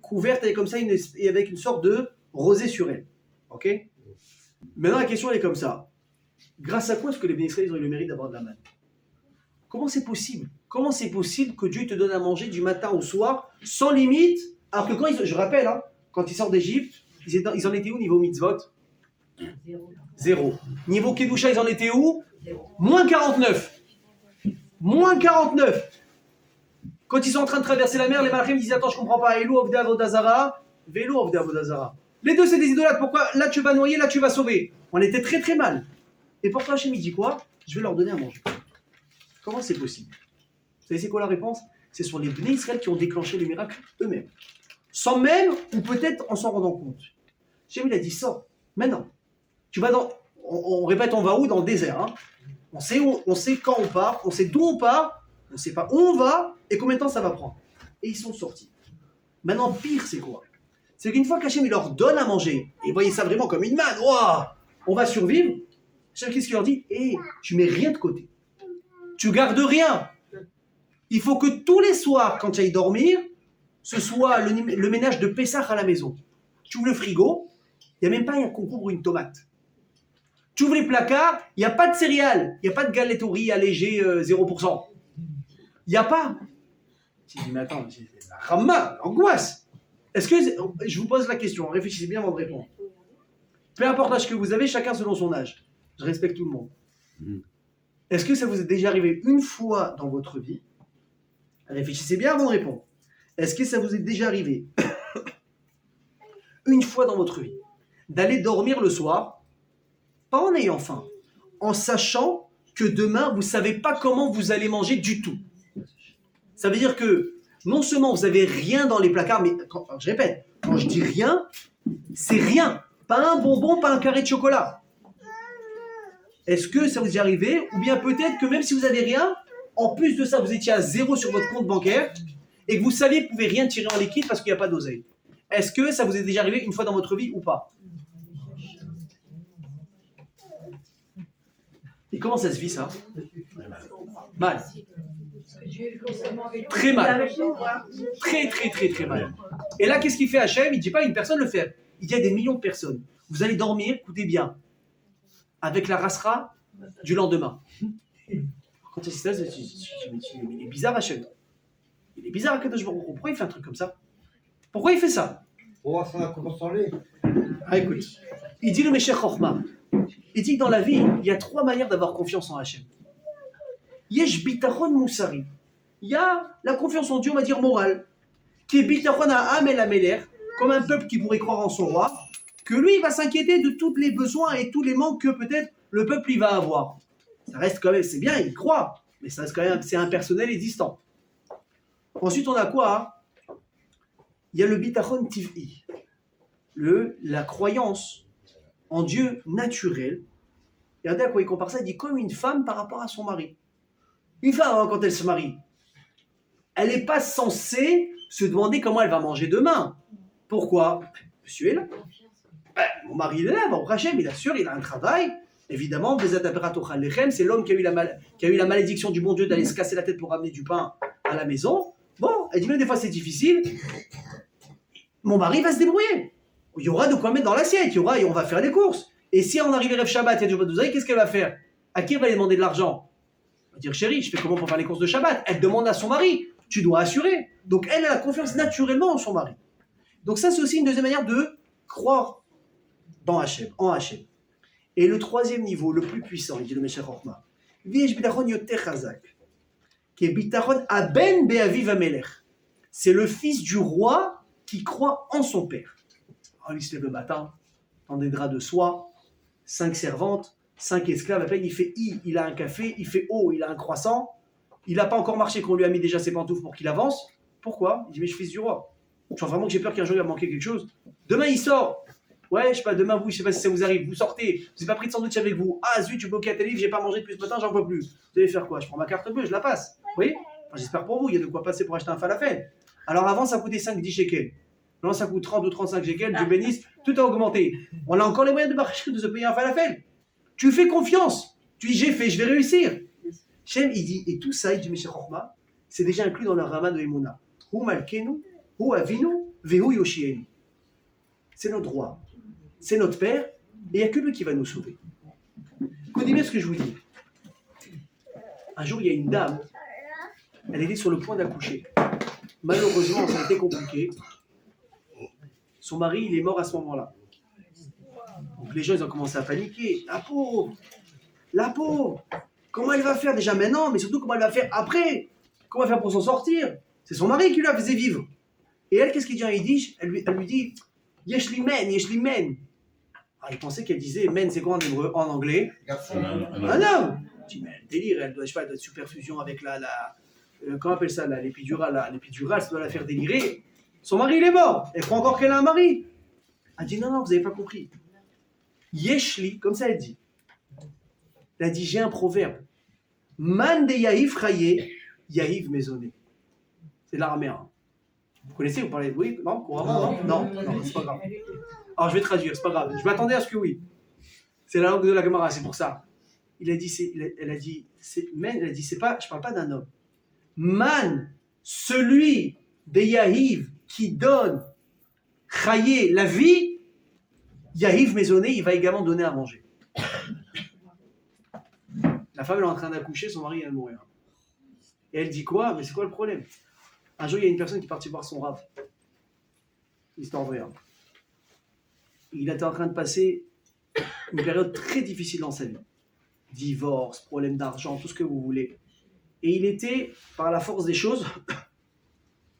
couverte avec comme ça, et avec une sorte de rosée sur elle. Ok? Maintenant, la question, elle est comme ça. Grâce à quoi est-ce que les Béné Israël ont eu le mérite d'avoir de la manne? Comment c'est possible? Comment c'est possible que Dieu te donne à manger du matin au soir, sans limite, alors que quand je rappelle, hein, quand ils sortent d'Égypte, ils en étaient où niveau mitzvot? 0. Niveau Kedusha, ils en étaient où? Moins 49. Moins 49. Quand ils sont en train de traverser la mer, les Malachim disent attends, je comprends pas. Elou Ovda Avodazara, Velo Ovda Avodazara. Les deux, c'est des idolâtres. Pourquoi? Là, tu vas noyer, là, tu vas sauver. On était très mal. Et pourquoi Hachem, il dit quoi? Je vais leur donner à manger. Comment c'est possible? Vous savez, c'est quoi la réponse? C'est sur les Bnei Israël qui ont déclenché le miracle eux-mêmes. Sans même, ou peut-être en s'en rendant compte. Hachem, il a dit sors. Maintenant, tu vas dans. On répète, on va où? Dans le désert. Hein. On sait quand on part, on sait d'où on part, on ne sait pas où on va et combien de temps ça va prendre. Et ils sont sortis. Maintenant, pire, c'est quoi? C'est qu'une fois qu'Hachem il leur donne à manger, et voyez ça vraiment comme une manne, wow, on va survivre. Hachem, qu'est-ce qu'il leur dit? Tu mets rien de côté. Tu gardes rien. Il faut que tous les soirs, quand tu ailles dormir, ce soit le ménage de Pessah à la maison. Tu ouvres le frigo, il n'y a même pas un concombre ou une tomate. Tu ouvres les placards, il n'y a pas de céréales, il n'y a pas de galettes au riz allégées 0%. Il n'y a pas. Tu dis, mais attends, c'est la rama, l'angoisse. Est-ce que, je vous pose la question, réfléchissez bien avant de répondre. Peu importe l'âge que vous avez, chacun selon son âge. Je respecte tout le monde. Est-ce que ça vous est déjà arrivé une fois dans votre vie? Réfléchissez bien avant de répondre. Est-ce que ça vous est déjà arrivé une fois dans votre vie d'aller dormir le soir, pas en ayant faim, en sachant que demain, vous ne savez pas comment vous allez manger du tout? Ça veut dire que non seulement vous n'avez rien dans les placards, mais je répète, quand je dis rien, c'est rien. Pas un bonbon, pas un carré de chocolat. Est-ce que ça vous est arrivé? Ou bien peut-être que même si vous n'avez rien, en plus de ça, vous étiez à 0 sur votre compte bancaire et que vous saviez que vous ne pouvez rien tirer en liquide parce qu'il n'y a pas d'oseille. Est-ce que ça vous est déjà arrivé une fois dans votre vie ou pas? Et comment ça se vit ça? Mal. Très mal. Très mal. Et là, qu'est-ce qu'il fait Hachem? Il ne dit pas une personne le fait. Il y a des millions de personnes. Vous allez dormir, écoutez bien, avec la rasra du lendemain. Quand il se laisse, il est bizarre Hachem. Il est bizarre Kadosh Baruch Hu. Pourquoi il fait un truc comme ça? Pourquoi il fait ça? Pour voir ça commence à aller. Ah, écoute, il dit le Meshech Chochma. Il dit que dans la vie, il y a 3 manières d'avoir confiance en Hachem. Yesh bitachon moussari. Il y a la confiance en Dieu, on va dire morale, qui est bitachon ha'am el hamelech, comme un peuple qui pourrait croire en son roi, que lui, il va s'inquiéter de tous les besoins et tous les manques que peut-être le peuple il va avoir. Ça reste quand même, c'est bien, il croit, mais ça reste quand même, c'est impersonnel et distant. Ensuite, on a quoi? Il y a le bitachon tiv'i, la croyance en Dieu naturel. Regardez à quoi il compare ça, il dit comme une femme par rapport à son mari. Une femme, quand elle se marie, elle n'est pas censée se demander comment elle va manger demain. Pourquoi? Monsieur est là. Mon mari il est là, Baruch Hashem, il assure, il a un travail. Évidemment, c'est l'homme qui a eu la malédiction du bon Dieu d'aller se casser la tête pour ramener du pain à la maison. Bon, elle dit même des fois c'est difficile. Mon mari va se débrouiller. Il y aura de quoi mettre dans l'assiette, on va faire les courses. Et si on arrive à Erev Shabbat, il y a du Badouzaï, qu'est-ce qu'elle va faire? À qui elle va lui demander de l'argent? Elle va dire, chérie, je fais comment pour faire les courses de Shabbat? Elle demande à son mari, tu dois assurer. Donc elle a la confiance naturellement en son mari. Donc ça, c'est aussi une deuxième manière de croire dans Hachem, en Hachem. Et le troisième niveau, le plus puissant, il dit le Meshach Chochma, c'est le fils du roi qui croit en son père. Alors, il se lève le matin, dans des draps de soie, 5 servantes, 5 esclaves, après il fait I, il a un café, il fait O, il a un croissant, il n'a pas encore marché qu'on lui a mis déjà ses pantoufles pour qu'il avance. Pourquoi? Il dit, mais je suis fils du roi. Je sens vraiment que j'ai peur qu'un jour il va manquer quelque chose. Demain il sort. Ouais, je sais pas, demain vous, je sais pas si ça vous arrive, vous sortez, vous n'avez pas pris de sandwich avec vous. Ah zut, tu bloqué à tes livres, j'ai pas mangé depuis ce matin, j'en peux plus. Vous allez faire quoi? Je prends ma carte bleue, je la passe. Vous voyez? Enfin, j'espère pour vous, il y a de quoi passer pour acheter un falafel. Alors avant, ça coûtait 5-10 shekels. Maintenant, ça coûte 30 ou 35 shekels, Dieu bénisse, tout a augmenté. On a encore les moyens de se payer un falafel. Tu fais confiance. Tu dis, j'ai fait, je vais réussir. Shem, il dit, et tout ça, il dit, Meshach Chochma, c'est déjà inclus dans le Rama de Emouna. Hu Malkenu, Hu Avinu, Vehu Yoshienu. C'est notre roi. C'est notre père, et il n'y a que lui qui va nous sauver. Écoutez bien ce que je vous dis. Un jour, il y a une dame, elle était sur le point d'accoucher. Malheureusement, ça a été compliqué. Son mari, il est mort à ce moment-là. Donc les gens, ils ont commencé à paniquer. La pauvre, comment elle va faire déjà maintenant, mais surtout comment elle va faire après? Comment elle va faire pour s'en sortir? C'est son mari qui la faisait vivre. Et elle, qu'est-ce qu'il dit en yiddish? Elle lui dit, yesh li men, yesh li men. Ah, il pensait qu'elle disait men, c'est quoi en hébreu, en anglais? Un homme. Je dis, mais délire, elle doit être sous perfusion avec comment on appelle ça, l'épidurale. L'épidurale, ça doit la faire délirer. Son mari, il est mort. Elle croit encore qu'elle a un mari. Elle dit, non, vous n'avez pas compris. Yeshli, comme ça elle dit. Elle a dit, j'ai un proverbe. Man de Yahiv Chaye, Yahiv Maisonné. C'est l'araméen. Vous connaissez, vous parlez? Oui? Non? Couramment? Non, c'est pas grave. Alors je vais traduire, c'est pas grave. Je m'attendais à ce que oui. C'est la langue de la Gemara, c'est pour ça. Elle a dit, c'est pas, je parle pas d'un homme. Man, celui de Yahiv qui donne Chaye, la vie, Yahiv Maisonné, il va également donner à manger. La femme elle est en train d'accoucher, son mari vient de mourir. Et elle dit quoi? Mais c'est quoi le problème? Un jour, il y a une personne qui est partie voir son rav. Histoire vraie. Il était en train de passer une période très difficile dans sa vie. Divorce, problème d'argent, tout ce que vous voulez. Et il était, par la force des choses,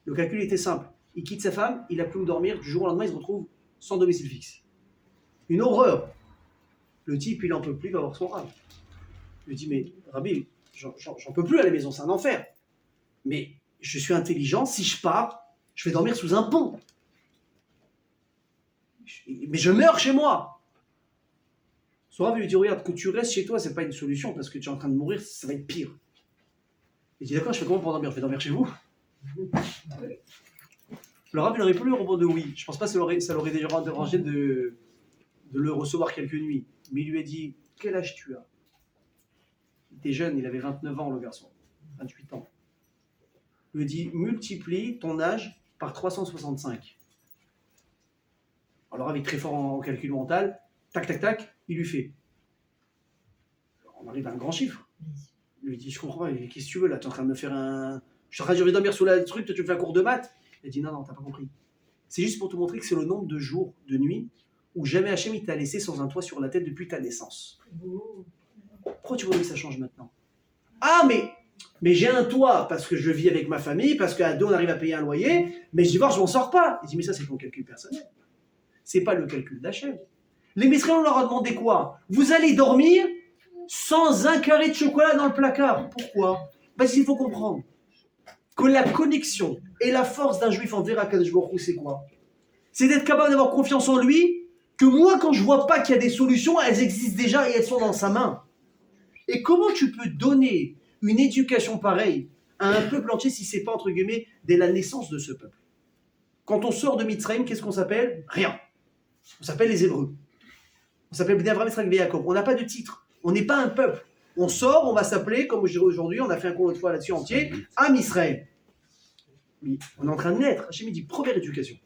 le calcul était simple. Il quitte sa femme, il n'a plus où dormir, du jour au lendemain, il se retrouve sans domicile fixe. Une horreur. Le type, il n'en peut plus, il va voir son rav. Il lui dit, mais Rabbi, j'en peux plus à la maison, c'est un enfer. Mais je suis intelligent, si je pars, je vais dormir sous un pont. Mais je meurs chez moi. Son rav lui dit, regarde, que tu restes chez toi, c'est pas une solution, parce que tu es en train de mourir, ça va être pire. Il dit, d'accord, je fais comment pour dormir? Je vais dormir chez vous. Le rav, il aurait pu lui répondre de oui. Je pense pas que ça l'aurait déjà dérangé de le recevoir quelques nuits. Mais il lui a dit, quel âge tu as? Il était jeune, il avait 29 ans, le garçon. 28 ans. Il lui a dit, multiplie ton âge par 365. Alors le rav est très fort en calcul mental. Tac, tac, tac, il lui fait. On arrive à un grand chiffre. Il lui dit, je comprends pas, qu'est-ce que tu veux là? Tu es en train de me faire un... Je suis en train de dormir sous la truc, toi tu me fais un cours de maths. Il dit, non, t'as pas compris. C'est juste pour te montrer que c'est le nombre de jours, de nuits, où jamais Hachem il t'a laissé sans un toit sur la tête depuis ta naissance. Pourquoi tu voudrais que ça change maintenant? Ah, mais j'ai un toit parce que je vis avec ma famille, parce qu'à deux on arrive à payer un loyer, mais je divorce, je m'en sors pas. Il dit, mais ça c'est ton calcul personnel. C'est pas le calcul d'Hachem. Les Misraël, on leur a demandé quoi? Vous allez dormir sans un carré de chocolat dans le placard. Pourquoi? Parce qu'il faut comprendre que la connexion et la force d'un juif envers Akadosh Baruch Hu, c'est quoi? C'est d'être capable d'avoir confiance en lui, que moi, quand je vois pas qu'il y a des solutions, elles existent déjà et elles sont dans sa main. Et comment tu peux donner une éducation pareille à un peuple entier si c'est pas, entre guillemets, dès la naissance de ce peuple? Quand on sort de Mitzrayim, qu'est-ce qu'on s'appelle? Rien. On s'appelle les Hébreux. On s'appelle Bnei Avraham, Yitzhak, Yaakov. On n'a pas de titre. On n'est pas un peuple. On sort, on va s'appeler, comme je dirais aujourd'hui, on a fait un cours l'autre fois là-dessus entier, Am Israël. Mais on est en train de naître. Hachem dit, première éducation.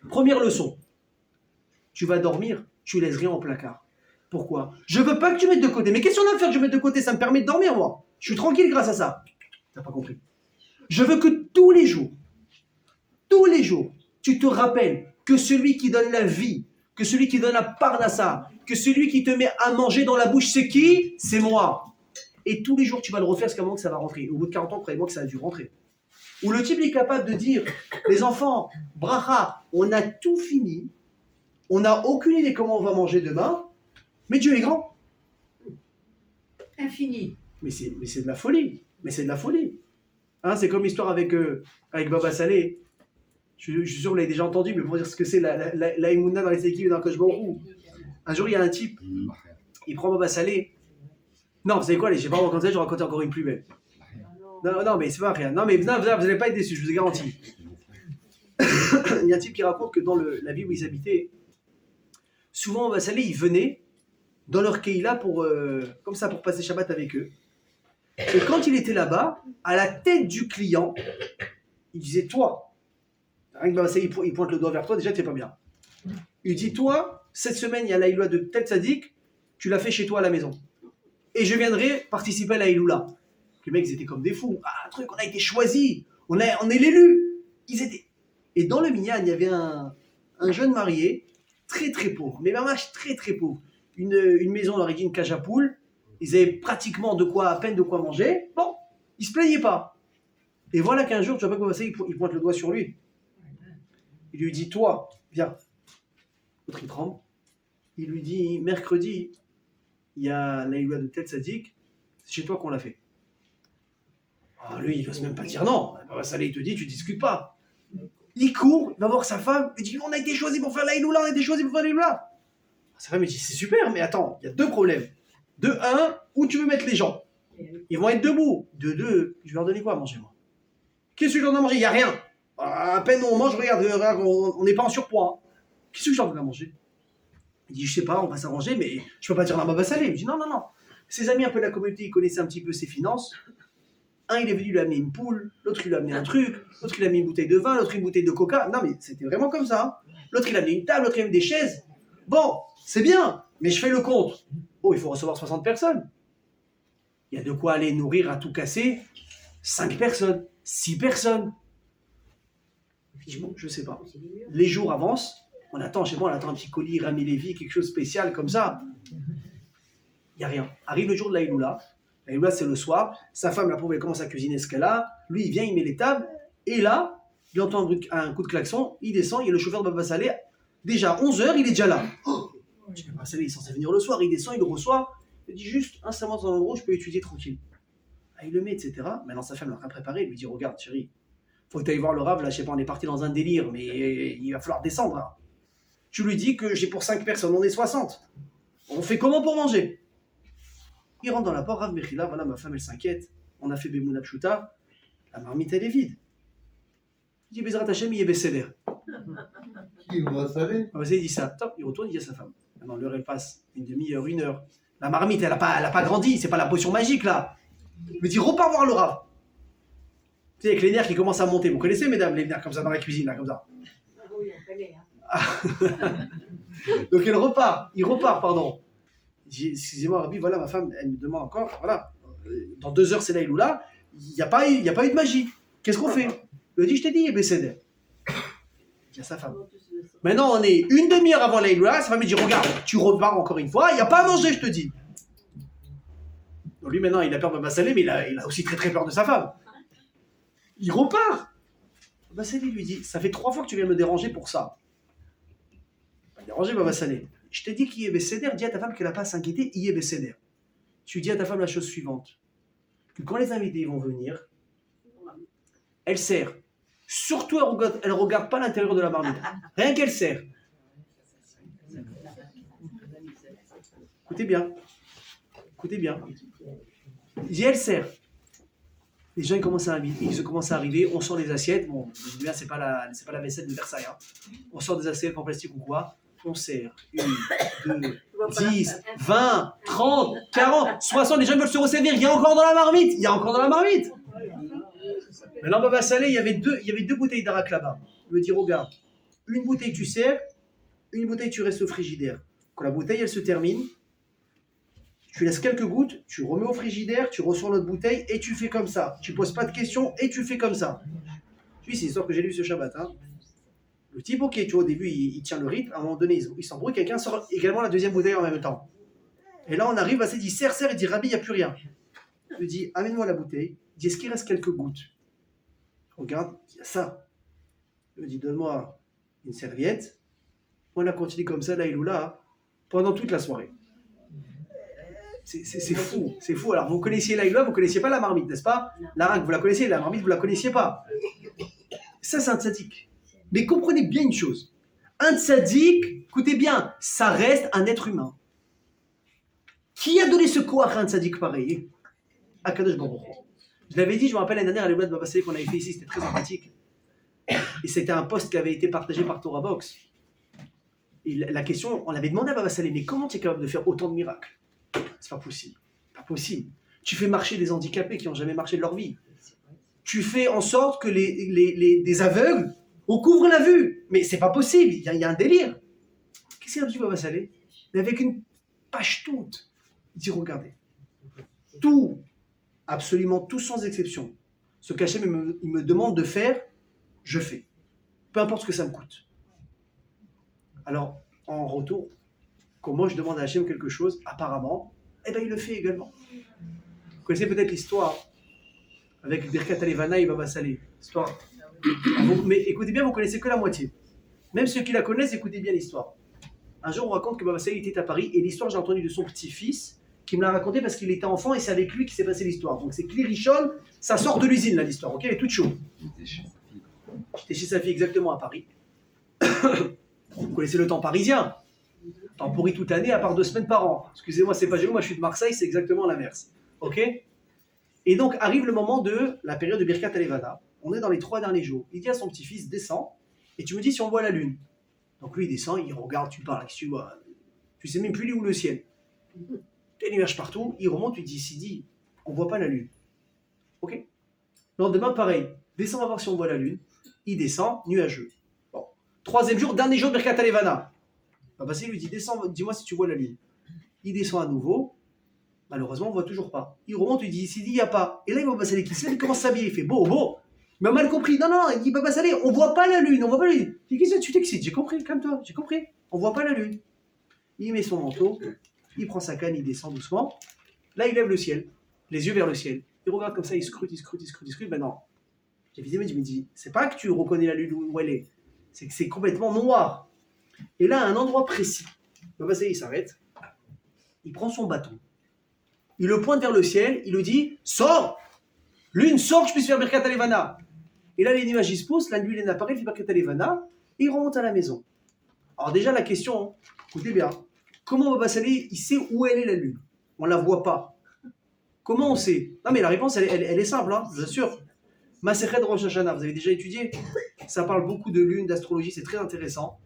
Première leçon. Tu vas dormir, tu laisses rien au placard. Pourquoi? Je veux pas que tu mettes de côté. Mais qu'est-ce qu'on a à faire que je mette de côté? Ça me permet de dormir, moi. Je suis tranquille grâce à ça. T'as pas compris. Je veux que tous les jours, tu te rappelles que celui qui donne la vie, que celui qui donne la parnassa, que celui qui te met à manger dans la bouche, c'est qui? C'est moi. Et tous les jours, tu vas le refaire jusqu'à un moment que ça va rentrer. Au bout de 40 ans, croyez-moi que ça a dû rentrer. Où le type est capable de dire, les enfants, bracha, on a tout fini, on n'a aucune idée comment on va manger demain, mais Dieu est grand. Infini. Mais c'est de la folie. Mais c'est de la folie. Hein, c'est comme l'histoire avec Baba Salé. Je suis sûr que vous l'avez déjà entendu, mais pour dire ce que c'est la Emouna dans les équipes dans le Kosh Baruch Hu. Un jour, il y a un type, il prend Baba Salé. Non, vous savez quoi, je vais pas vous raconter, je vais raconter encore une plus belle. Non, mais c'est pas rien. Non, mais vous n'allez pas être déçus, je vous ai garanti. Il y a un type qui raconte que dans la ville où ils habitaient, souvent Baba Salé, ils venaient dans leur Keïla comme ça, pour passer Shabbat avec eux. Et quand il était là-bas, à la tête du client, il disait, toi, rien que Baba Salé, il pointe le doigt vers toi, déjà, t'es pas bien. Il dit, toi, cette semaine, il y a la Iloua de tel Tzadik, tu l'as fait chez toi à la maison. Et je viendrai participer à la Iloula. Les mecs, ils étaient comme des fous. Ah, un truc, on a été choisis. On est l'élu. Ils étaient. Et dans le Minyan, il y avait un jeune marié, très très pauvre, mais vraiment très très pauvre. Une maison, on leur a dit une cage à poules. Ils avaient pratiquement à peine de quoi manger. Bon, ils se plaignaient pas. Et voilà qu'un jour, tu vois pas comment c'est, il pointe le doigt sur lui. Il lui dit, toi, viens. L'autre, il tremble. Il lui dit, mercredi, il y a la Iloua de tel Tzadik, c'est chez toi qu'on l'a fait. Ah, lui, il n'ose même pas dire non. Baba Salé, il te dit, tu discutes pas. Il court, il va voir sa femme, il dit, on a été choisi pour faire la Iloula, on a été choisi pour faire la Iloula. Sa femme, elle dit, c'est super, mais attends, il y a deux problèmes. De un, où tu veux mettre les gens? Ils vont être debout. De deux, je vais leur donner quoi à manger, moi? Qu'est-ce que je leur donne à manger? Il n'y a rien. À peine on mange, regarde, on n'est pas en surpoids. Hein. Qu'est-ce que je leur donne à manger? Il dit, je sais pas, on va s'arranger, mais je peux pas dire non, Baba Salé. Il me dit, non. Ses amis un peu de la communauté, ils connaissaient un petit peu ses finances. Un, il est venu lui amener une poule, l'autre, il lui a amené un truc, l'autre, il a mis une bouteille de vin, l'autre, une bouteille de coca. Non, mais c'était vraiment comme ça. L'autre, il a amené une table, l'autre, il a mis des chaises. Bon, c'est bien, mais je fais le compte. Oh, il faut recevoir 60 personnes. Il y a de quoi aller nourrir à tout casser 5 personnes, 6 personnes. Bon, je sais pas. Les jours avancent. On attend chez moi, on attend un petit colis, Rami Lévi, quelque chose de spécial comme ça. Il n'y a rien. Arrive le jour de la Iloula. La Iloula, c'est le soir. Sa femme, la pauvre, elle commence à cuisiner ce qu'elle a. Lui, il vient, il met les tables. Et là, il entend un coup de klaxon. Il descend. Il y a le chauffeur de Baba Salé. Déjà, 11h, il est déjà là. Oh, Baba Salé, il est censé venir le soir. Il descend, il le reçoit. Il dit juste, instamment dans l'endroit où je peux étudier tranquille. Ah, il le met, etc. Maintenant, sa femme l'a rien préparé. Il lui dit, regarde, chérie, faut que tu ailles voir le rave. Là, je sais pas, on est parti dans un délire, mais il va falloir descendre. Hein. Tu lui dis que j'ai pour 5 personnes, on est 60. On fait comment pour manger? Il rentre dans la porte, Rav Mechila, voilà, ma femme, elle s'inquiète. On a fait Bemouna Pshuta, la marmite, elle est vide. Il dit, Bezrat Hashem, il est Besséder. Qui va saler? Il dit ça. Top, il retourne, il dit à sa femme. Maintenant, l'heure, elle passe. Une demi-heure, 1 heure. La marmite, elle a pas grandi, c'est pas la potion magique, là. Il me dit, repars voir le Rav. Tu sais, avec les nerfs qui commencent à monter. Vous connaissez, mesdames, les nerfs comme ça dans la cuisine, là, comme ça. Oui, on connaît. Hein. Donc il repart, pardon. Il dit, excusez-moi, Rabbi, voilà, ma femme, elle me demande encore, voilà, dans 2 heures c'est la Iloula, il n'y a pas eu de magie. Qu'est-ce qu'on fait? Il lui dit, je t'ai dit, Besséder. Il dit à sa femme. Maintenant, on est une demi-heure avant la Iloula, sa femme me dit, regarde, tu repars encore une fois, il n'y a pas à manger, je te dis. Donc lui, maintenant, il a peur de Baba Salé, mais il a aussi très très peur de sa femme. Il repart. Baba Salé lui dit, ça fait 3 fois que tu viens me déranger pour ça. Déranger Baba Salé. Je t'ai dit qu'il y est Besséder, dis à ta femme qu'elle n'a pas à s'inquiéter, il est Besséder. Tu dis à ta femme la chose suivante, que quand les invités vont venir, elle sert. Surtout, elle ne regarde pas l'intérieur de la marmite. Rien qu'elle sert. Écoutez bien. Il dit, elle sert. Les gens ils commencent à arriver, on sort des assiettes. Bon, je dis bien, c'est pas la vaisselle de Versailles. Hein. On sort des assiettes en plastique ou quoi. On sert 1, 2, 10, 20, 30, 40, 60. Les gens veulent se resservir. Il y a encore dans la marmite. Maintenant, Baba Salé, il y avait deux bouteilles d'arak là-bas. Il me dit, regarde, une bouteille tu sers, une bouteille tu restes au frigidaire. Quand la bouteille, elle se termine, tu laisses quelques gouttes, tu remets au frigidaire, tu ressors l'autre bouteille et tu fais comme ça. Tu poses pas de questions et tu fais comme ça. Oui, c'est l'histoire que j'ai lue ce Shabbat. Hein. Le type, ok, tu vois, au début, il tient le rythme. À un moment donné, il s'embrouille. Quelqu'un sort également la deuxième bouteille en même temps. Et là, on arrive à se dire, serre, il dit, Rabbi, il n'y a plus rien. Il lui dit, amène-moi la bouteille. Il dit, est-ce qu'il reste quelques gouttes? Regarde, il y a ça. Il me dit, donne-moi une serviette. On a continué comme ça, là, il ou là, pendant toute la soirée. C'est fou, c'est fou. Alors, vous connaissiez l'Aïloua, vous ne connaissiez pas la marmite, n'est-ce pas? L'arabe, vous la connaissiez, la marmite, vous ne la connaissiez pas. Ça, c'est un tzaddik. Mais comprenez bien une chose. Un tzaddik, écoutez bien, ça reste un être humain. Qui a donné ce koach à un tzaddik pareil? Akadosh Baruch Hu. Je l'avais dit, je me rappelle l'année dernière à l'Eblad Baba Salé qu'on avait fait ici, c'était très sympathique. Et c'était un post qui avait été partagé par Torah Box. Et la question, on l'avait demandé à Baba Salé, mais comment tu es capable de faire autant de miracles? C'est pas possible. Pas possible. Tu fais marcher des handicapés qui n'ont jamais marché de leur vie. Tu fais en sorte que des aveugles, on couvre la vue. Mais c'est pas possible, il y a un délire. Qu'est-ce qu'il a dit Baba Salé? Mais avec une page toute. Il dit, regardez, tout, absolument tout sans exception, ce qu'Hachem il me demande de faire, je fais. Peu importe ce que ça me coûte. Alors, en retour, quand moi je demande à Hachem quelque chose, apparemment, eh ben il le fait également. Vous connaissez peut-être l'histoire avec Birkat Alevana et Baba Salé. Histoire. Mais écoutez bien, vous connaissez que la moitié. Même ceux qui la connaissent, écoutez bien l'histoire. Un jour, on raconte que Baba Salé était à Paris, et l'histoire, j'ai entendu de son petit-fils, qui me l'a raconté parce qu'il était enfant, et c'est avec lui qui s'est passé l'histoire. Donc c'est Clirichon, ça sort de l'usine, là, l'histoire, ok? Elle est toute chaude. J'étais chez sa fille exactement à Paris. Vous connaissez le temps parisien. Temps pourri toute l'année, à part 2 semaines par an. Excusez-moi, c'est pas géo, moi je suis de Marseille, c'est exactement l'inverse. Ok? Et donc arrive le moment de la période de Birkat Alevana. On est dans les 3 derniers jours. Il dit à son petit-fils, descends, et tu me dis si on voit la lune. Donc lui, il descend, il regarde, tu parles, tu vois. Tu sais même plus où le ciel. Il y a des nuages partout, il remonte, il dit, Sidi, on voit pas la lune. Ok? Le lendemain, pareil. Descends, on va voir si on voit la lune. Il descend, nuageux. Bon. 3e jour, dernier jour de Birkat Alevana. Baba Salé lui dit, descends, dis-moi si tu vois la lune. Il descend à nouveau. Malheureusement, on ne voit toujours pas. Il remonte, il dit, Sidi, il n'y a pas. Et là, il voit Baba Salé qui se lève, il commence à s'habiller. Il fait, beau. Mais on a mal compris. Non, il dit, Baba Salé, on ne voit pas la lune, on voit pas la lune. Il dit, qu'est-ce que tu t'excites? J'ai compris, calme-toi, j'ai compris. On ne voit pas la lune. Il met son manteau, il prend sa canne, il descend doucement. Là, il lève le ciel, les yeux vers le ciel. Il regarde comme ça, il scrute. Ben non. J'ai visé, il me dit, c'est pas que tu reconnais la lune où elle est, c'est que c'est complètement noir. Et là, à un endroit précis, Baba Salé, il s'arrête, il prend son bâton, il le pointe vers le ciel, il lui dit, sors! Lune, sors que je puisse faire Birkat Alevana. Et là, les nuages, ils se poussent, la nuit, il apparaît, il fait Birkat Alevana, et il remonte à la maison. Alors déjà, la question, écoutez bien, comment Baba Salé, il sait où elle est la lune? On ne la voit pas. Comment on sait? Non, mais la réponse, elle est simple, hein, je vous assure. Masechet Rosh Hashanah, vous avez déjà étudié? Ça parle beaucoup de lune, d'astrologie, c'est très intéressant.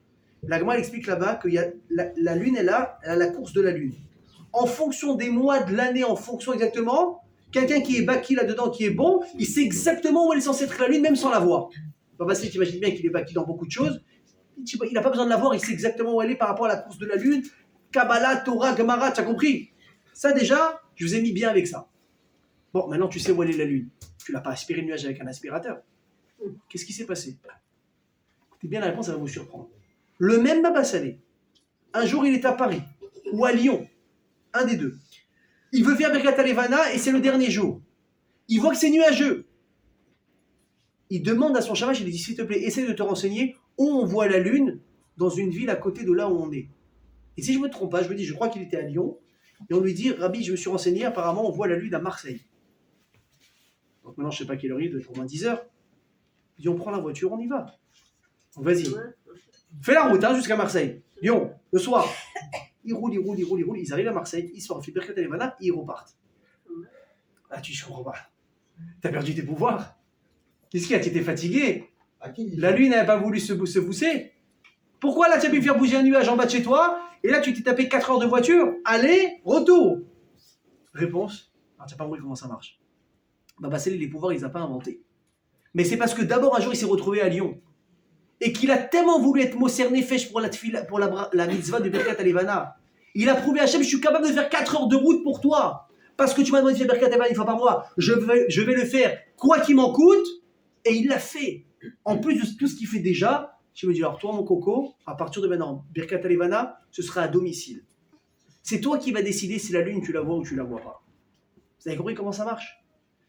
La Gemara explique là-bas que la lune, elle a la course de la lune. En fonction des mois de l'année, en fonction exactement, quelqu'un qui est baki là-dedans, qui est bon, il sait exactement où elle est censée être la lune, même sans la voir. Baba Salé, t'imagines bien qu'il est baki dans beaucoup de choses. Il n'a pas besoin de la voir, il sait exactement où elle est par rapport à la course de la lune. Kabbalah, Torah, Gemara, tu as compris? Ça déjà, je vous ai mis bien avec ça. Bon, maintenant tu sais où elle est la lune. Tu l'as pas aspiré le nuage avec un aspirateur. Qu'est-ce qui s'est passé? Écoutez bien, la réponse, elle va vous surprendre. Le même Baba Salé, un jour il est à Paris, ou à Lyon, un des deux. Il veut faire Birkat Alevana et c'est le dernier jour. Il voit que c'est nuageux. Il demande à son shamash, il lui dit, s'il te plaît, essaie de te renseigner où on voit la lune dans une ville à côté de là où on est. Et si je ne me trompe pas, je me dis, je crois qu'il était à Lyon, et on lui dit, Rabbi, je me suis renseigné, apparemment on voit la lune à Marseille. Donc maintenant, je ne sais pas quelle heure il est, au moins 10 heures. Il dit, on prend la voiture, on y va. Donc vas-y. Fais la route jusqu'à Marseille. Lyon, le soir. Ils roulent. Ils arrivent à Marseille, ils sortent, ils font Birkat Alevana, ils repartent. Ah, tu ne comprends pas. T'as perdu tes pouvoirs. Qu'est-ce qu'il y a? Tu étais fatigué. La lune n'a pas voulu se pousser. Pourquoi là tu as pu faire bouger un nuage en bas de chez toi et là tu t'es tapé 4 heures de voiture? Aller, retour. Réponse, tu n'as pas compris comment ça marche. Baba Salé, les pouvoirs, il les a pas inventés. Mais c'est parce que d'abord un jour il s'est retrouvé à Lyon et qu'il a tellement voulu être Moser Nefesh pour la mitzvah de Birkat Alevana. Il a prouvé à Hachem, je suis capable de faire 4 heures de route pour toi. Parce que tu m'as demandé de faire Birkat Evan une fois par mois. Je vais le faire quoi qu'il m'en coûte. Et il l'a fait. En plus de tout ce qu'il fait déjà, je me dis, alors toi mon coco, à partir de maintenant, Birkat Alevana, ce sera à domicile. C'est toi qui vas décider si la lune tu la vois ou tu la vois pas. Vous avez compris comment ça marche?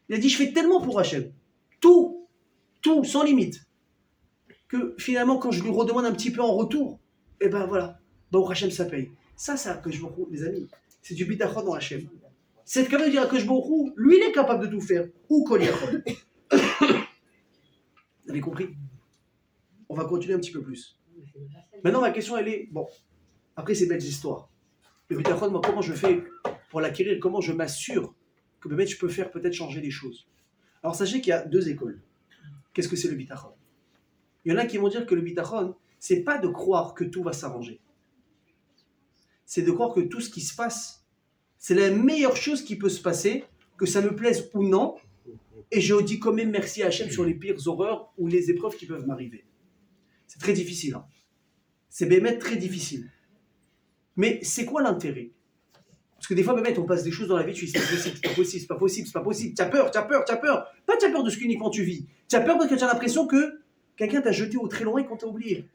Il a dit, je fais tellement pour Hachem. Tout, sans limite. Que finalement, quand je lui redemande un petit peu en retour, et ben voilà, bon Hachem ça paye. Ça que je me les amis, c'est du bitachon dans Hachem. C'est capable de dire que je me lui il est capable de tout faire. Ou Koliachon. Vous avez compris? On va continuer un petit peu plus. Maintenant, ma question, elle est, bon, après ces belles histoires, le bitachon, moi, comment je fais pour l'acquérir? Comment je m'assure que peut-être je peux faire peut-être changer les choses? Alors, sachez qu'il y a 2 écoles. Qu'est-ce que c'est le bitachon? Il y en a qui vont dire que le bitachon, c'est pas de croire que tout va s'arranger. C'est de croire que tout ce qui se passe, c'est la meilleure chose qui peut se passer, que ça me plaise ou non, et je dis quand même merci à Hachem sur les pires horreurs ou les épreuves qui peuvent m'arriver. C'est très difficile. Hein. C'est bémet très difficile. Mais c'est quoi l'intérêt? Parce que des fois, bémet, on passe des choses dans la vie, tu dis c'est pas possible, c'est pas possible, c'est pas possible. Tu as peur. Pas tu as peur de ce qu'uniquement tu vis. Tu as peur parce que tu as l'impression que quelqu'un t'a jeté au très loin et qu'on t'a oublié.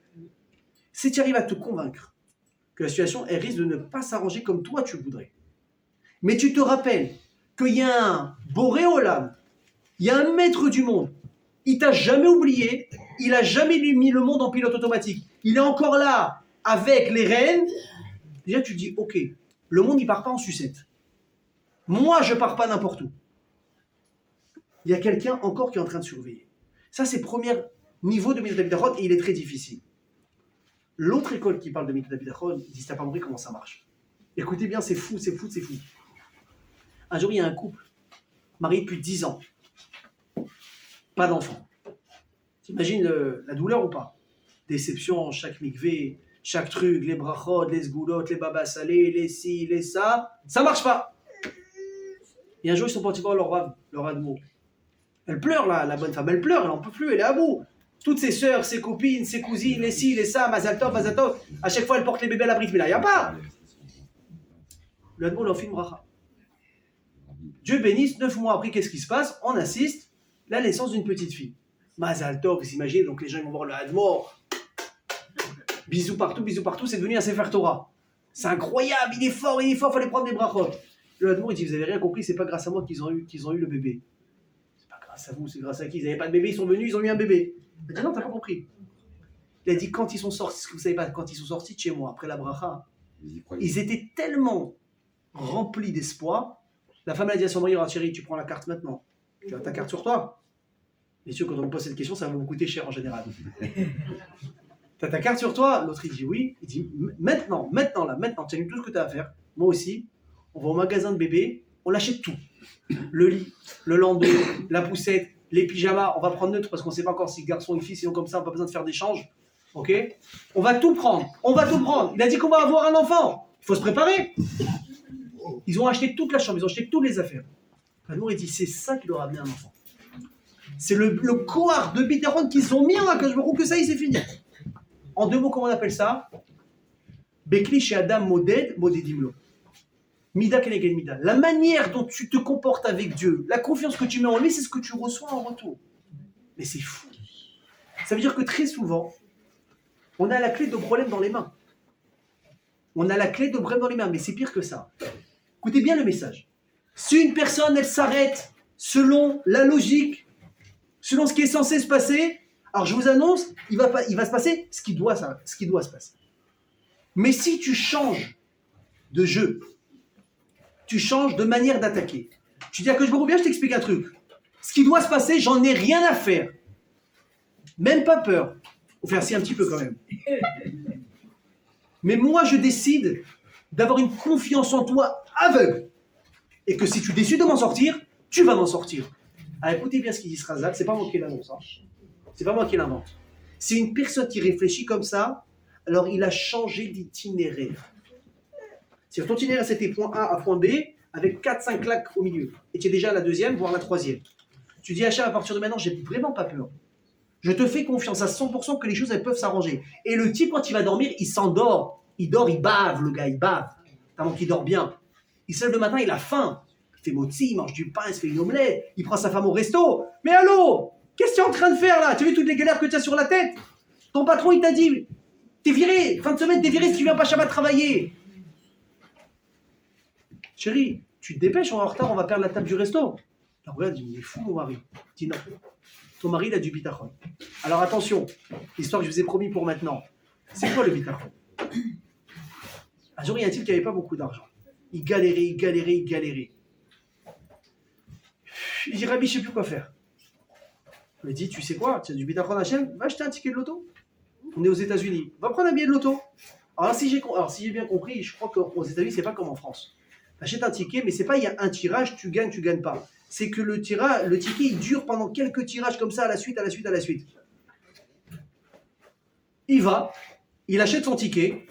Si tu arrives à te convaincre que la situation, elle risque de ne pas s'arranger comme toi tu voudrais. Mais tu te rappelles qu'il y a un Boréolam, il y a un maître du monde. Il t'a jamais oublié, il a jamais mis le monde en pilote automatique. Il est encore là avec les rênes. Déjà, tu te dis, ok, le monde, il part pas en sucette. Moi, je pars pas n'importe où. Il y a quelqu'un encore qui est en train de surveiller. Ça, c'est le premier niveau de Midat Bitachon et il est très difficile. L'autre école qui parle de Midat Bitachon, il dit, t'as pas compris comment ça marche. Écoutez bien, c'est fou. Un jour, il y a un couple, marié depuis 10 ans. Pas d'enfant. T'imagines la douleur ou pas? Déception, chaque mikvé, chaque truc, les brachot, les sgoulottes, les babas salés, les ci, les ça marche pas. Et un jour, ils sont partis voir leur admo. Elle pleure, la bonne femme, elle pleure, elle en peut plus, elle est à bout. Toutes ses sœurs, ses copines, ses cousines, les ci, les ça, Mazal Tov, à chaque fois, elle porte les bébés à la brite, mais là, il n'y a pas. Le admo leur fait une bracha. Dieu bénisse, 9 mois après, qu'est-ce qui se passe? On assiste la naissance d'une petite fille. Mazal Tov, vous imaginez, donc les gens ils vont voir le Hadmo. Bisous partout, c'est devenu un Sefer Torah. C'est incroyable, il est fort, fallait prendre des brachot. Le Hadmo, il dit, vous avez rien compris, c'est pas grâce à moi qu'ils ont eu le bébé. C'est pas grâce à vous, c'est grâce à qui? Ils n'avaient pas de bébé, ils sont venus, ils ont eu un bébé. Il a dit, non, t'as pas compris. Il a dit, quand ils sont sortis, ce que vous savez pas, quand ils sont sortis de chez moi, après la bracha, ils étaient tellement remplis d'espoir. La femme a dit à son mari, oh, chérie, tu prends la carte maintenant. Tu as ta carte sur toi. Bien sûr, quand on me pose cette question, ça va vous coûter cher en général. Tu as ta carte sur toi? L'autre, il dit oui. Il dit maintenant, tu as eu tout ce que tu as à faire. Moi aussi, on va au magasin de bébé, on achète tout. Le lit, le landau, la poussette, les pyjamas, on va prendre neutre parce qu'on ne sait pas encore si garçon ou fille, sinon comme ça, on n'a pas besoin de faire d'échange. Ok? On va tout prendre. Il a dit qu'on va avoir un enfant. Il faut se préparer. Ils ont acheté toute la chambre, ils ont acheté toutes les affaires. Alors il dit, c'est ça qui leur a amené un enfant. C'est le kohar de bitachon qu'ils ont mis en Akashbaruch que ça y c'est fini. En 2 mots, comment on appelle ça? Bekli chez Adam modedimlo. Mida keneged mida. La manière dont tu te comportes avec Dieu, la confiance que tu mets en lui, c'est ce que tu reçois en retour. Mais c'est fou. Ça veut dire que très souvent, on a la clé de problème dans les mains. Mais c'est pire que ça. Écoutez bien le message. Si une personne, elle s'arrête selon la logique, selon ce qui est censé se passer, alors je vous annonce, il va se passer ce qui doit se passer. Mais si tu changes de jeu, tu changes de manière d'attaquer, tu dis à que je me reviens, je t'explique un truc. Ce qui doit se passer, j'en ai rien à faire. Même pas peur. Faut faire si un petit peu quand même. Mais moi, je décide d'avoir une confiance en toi aveugle. Et que si tu décides de m'en sortir, tu vas m'en sortir. Alors écoutez bien ce qu'il dit ce Razak, c'est pas moi qui l'annonce. Hein. C'est pas moi qui l'invente. C'est une personne qui réfléchit comme ça, alors il a changé d'itinéraire. C'est-à-dire ton itinéraire, c'était point A à point B, avec 4-5 claques au milieu. Et tu es déjà à la 2e, voire la 3e. Tu dis à Hachem, à partir de maintenant, j'ai vraiment pas peur. Je te fais confiance à 100% que les choses, elles peuvent s'arranger. Et le type, quand il va dormir, il s'endort. Il dort, il bave, le gars, il bave. tellement qu'il dort bien. Il se lève le matin, il a faim. Il fait motzi, il mange du pain, il se fait une omelette, il prend sa femme au resto. Mais allô, qu'est-ce que tu es en train de faire là? Tu as vu toutes les galères que tu as sur la tête? Ton patron, il t'a dit, t'es viré, fin de semaine, t'es viré si tu viens pas Shabbat travailler. Chérie, tu te dépêches, on est en retard, on va perdre la table du resto. Alors regarde, il est fou mon mari. Il dit non, ton mari il a du bitachon. Alors attention, l'histoire que je vous ai promis pour maintenant. C'est quoi le bitachon? Un jour, il y a un type qui n'avait pas beaucoup d'argent. Il galérait. Il dit, Rabbi, je ne sais plus quoi faire. Il me dit, tu sais quoi, tu as du bitachon Hachem, va acheter un ticket de loto. On est aux États-Unis, va prendre un billet de loto. Alors si j'ai bien compris, je crois qu'aux États-Unis, c'est pas comme en France. Tu achètes un ticket, mais c'est pas il y a un tirage, tu gagnes pas. C'est que le ticket, il dure pendant quelques tirages comme ça, à la suite. Il va, il achète son ticket.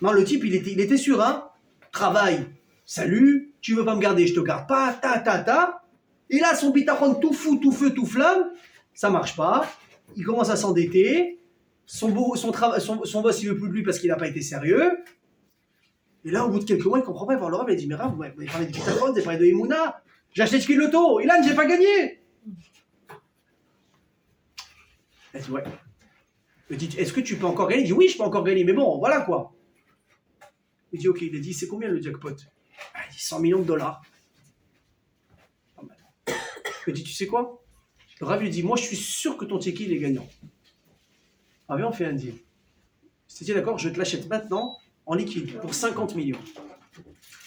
Non, le type, il était sûr, hein. Travail, salut, tu veux pas me garder, je te garde pas, ta. Et là, son bitachon tout fou, tout feu, tout flamme, ça marche pas. Il commence à s'endetter. Son boss, il veut plus de lui parce qu'il n'a pas été sérieux. Et là, au bout de quelques mois, il comprend pas. Il va voir le Rav, il dit, mais Rav, vous m'avez parlé de bitachon, vous avez parlé de Emouna. J'ai acheté ce qu'il loto. Et là, j'ai pas gagné. Elle dit, ouais. Il dit, est-ce que tu peux encore gagner? Il dit, oui, je peux encore gagner, mais bon, voilà quoi. Il dit, ok, il a dit, c'est combien le jackpot? Il dit, 100 millions de dollars. Il dit, tu sais quoi? Le Rav lui dit, moi, je suis sûr que ton ticket, il est gagnant. Ah bien, on fait un deal. C'est d'accord, je te l'achète maintenant en liquide pour 50 millions.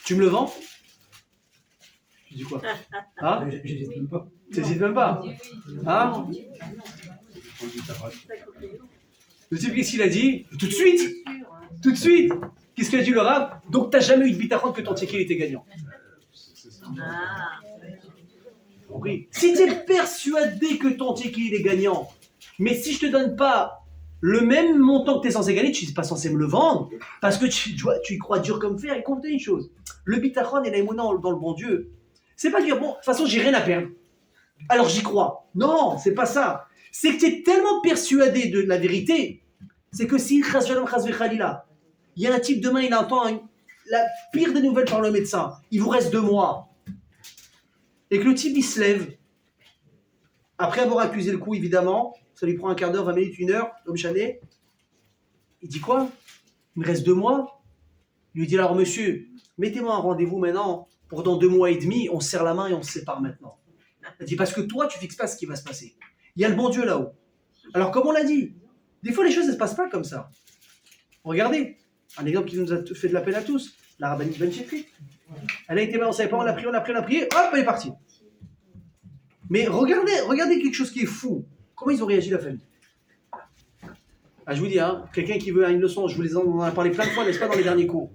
Tu me le vends? Je dis quoi? Hein? J'hésite pas. Tu n'hésites même pas? Hein? Le type, qu'est-ce qu'il a dit? Tout de suite! Qu'est-ce qu'il a dit le Rav? Donc, t'as jamais eu de bitachon que ton ticket était gagnant. Oui. Si tu es persuadé que ton ticket il est gagnant, mais si je te donne pas le même montant que tu es censé gagner, tu n'es pas censé me le vendre, parce que tu y crois dur comme fer. Et compte une chose, le bitachon et la émouna dans le bon Dieu, c'est pas dire, bon, de toute façon, j'ai rien à perdre, alors j'y crois. Non, c'est pas ça. C'est que tu es tellement persuadé de la vérité, c'est que si, il y a un type demain, il entend la pire des nouvelles par le médecin, il vous reste 2 mois, et que le type, il se lève, après avoir accusé le coup, évidemment, ça lui prend un quart d'heure, 20 minutes, 1 heure, l'homme chané. Il dit quoi? Il me reste 2 mois. Il lui dit alors, monsieur, mettez-moi un rendez-vous maintenant pour dans 2 mois et demi, on se serre la main et on se sépare maintenant. Il dit parce que toi, tu fixes pas ce qui va se passer. Il y a le bon Dieu là-haut. Alors, comme on l'a dit, des fois les choses ne se passent pas comme ça. Regardez, un exemple qui nous a fait de la peine à tous, la rabbinite Ben Shefrit. Elle a été malade, on ne savait pas, on l'a prié, hop, elle est partie. Mais regardez quelque chose qui est fou. Comment ils ont réagi la famille? Ah, je vous dis, hein, quelqu'un qui veut une leçon, je vous en ai parlé plein de fois, n'est-ce pas, dans les derniers cours.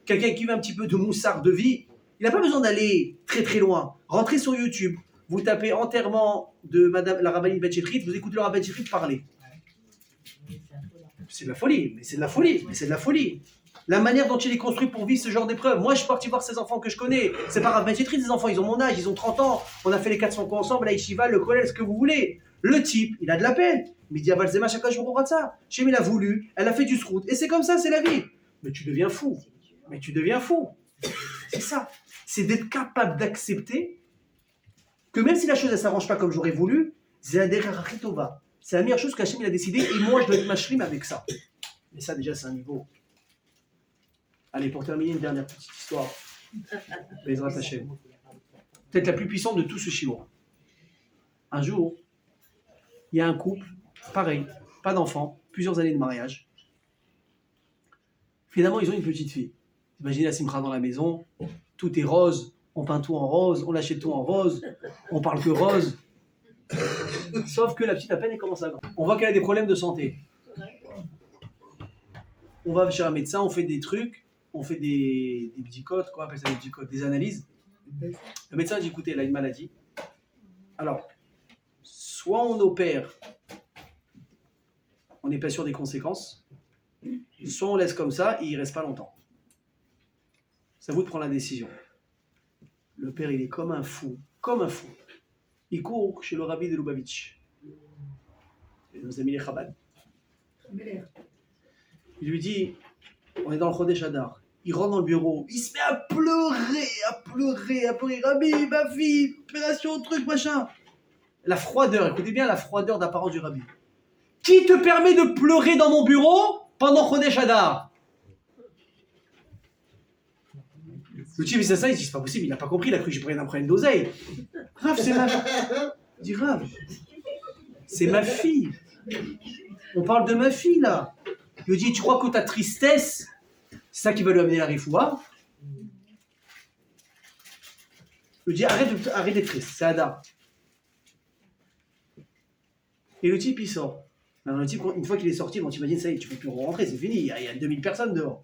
Quelqu'un qui veut un petit peu de moussard de vie, il n'a pas besoin d'aller très très loin. Rentrez sur YouTube, vous tapez enterrement de Madame la rabbinite Ben Shefrit, vous écoutez le rabbin Ben Shefrit parler. C'est de la folie. La manière dont il est construit pour vivre ce genre d'épreuve. Moi, je suis parti voir ces enfants que je connais. C'est pas Rav Ben Shefrit, ces enfants, ils ont mon âge, ils ont 30 ans. On a fait les 400 coups ensemble, la yeshiva, le collège, ce que vous voulez. Le type, il a de la peine. Mais il dit, Avalzema, chacun jour au ça. Chez il a voulu, elle a fait du srout. Et c'est comme ça, c'est la vie. Mais tu deviens fou. C'est ça. C'est d'être capable d'accepter que même si la chose ne s'arrange pas comme j'aurais voulu, c'est la meilleure chose qu'Hachem il a décidé. Et moi, je dois être mashrim avec ça. Mais ça, déjà, c'est un niveau. Allez, pour terminer, une dernière petite histoire. Bezrat Hashem. Peut-être la plus puissante de tout ce shiur. Un jour, il y a un couple, pareil, pas d'enfant, plusieurs années de mariage. Finalement, ils ont une petite fille. Imaginez la simcha dans la maison, tout est rose, on peint tout en rose, on achète tout en rose, on parle que rose. Sauf que la petite, à peine, elle commence à grandir. On voit qu'elle a des problèmes de santé. On va chez un médecin, on fait des trucs, on fait des bdicotes, quoi, on appelle ça des bdicotes, des analyses. Le médecin dit, écoutez, elle a une maladie. Alors, soit on opère, on n'est pas sûr des conséquences, soit on laisse comme ça et il ne reste pas longtemps. C'est à vous de prendre la décision. Le père, il est comme un fou. Il court chez le rabbi de Lubavitch, nos amis les Chabad. Il lui dit, on est dans le Chodesh Hadar, Il rentre dans le bureau, il se met à pleurer, à pleurer, à pleurer. Rabbi, ma fille, opération, truc, machin. La froideur, écoutez bien la froideur d'apparence du Rabbi. Qui te permet de pleurer dans mon bureau pendant Chodesh Hadar? Le type, il dit, c'est pas possible, il n'a pas compris, il a cru que j'ai pris un problème d'oseille. Rav, c'est ma fille. Il dit, Rav, c'est ma fille. On parle de ma fille, là. Il lui dit, tu crois que ta tristesse, c'est ça qui va lui amener à Rifoua? Il lui dit, arrête d'être triste, c'est Hadar. Et le type, il sort. Alors, le type, une fois qu'il est sorti, bon, tu imagines, ça y est, tu peux plus rentrer, c'est fini, il y a 2000 personnes dehors.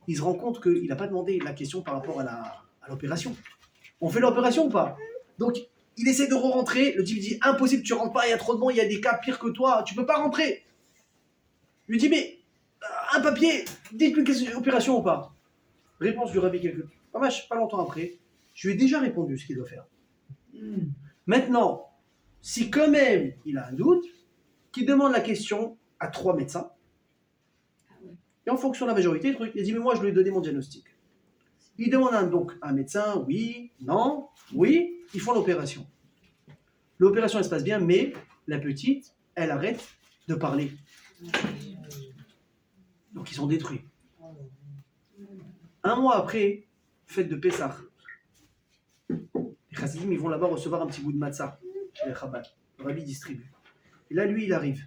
Il se rend compte qu'il n'a pas demandé la question par rapport à l'opération. On fait l'opération ou pas? Donc, il essaie de re-rentrer. Le type dit, impossible, tu rentres pas, il y a trop de monde, il y a des cas pires que toi, tu peux pas rentrer. Il lui dit, mais, un papier, dites-lui qu'est-ce que c'est opération ou pas? Réponse du Rabbi pas longtemps après, je lui ai déjà répondu ce qu'il doit faire. Maintenant, si quand même il a un doute, qu'il demande la question à 3 médecins, et en fonction de la majorité, il dit, mais moi je lui ai donné mon diagnostic. Il demande donc à un médecin, oui, non, oui, ils font l'opération. L'opération elle se passe bien, mais la petite, elle arrête de parler. Donc ils sont détruits. Un mois après, fête de Pessah, les chassidim ils vont là-bas recevoir un petit bout de matzah chez les Chabad. Le Rabbi distribue. Et là, lui, il arrive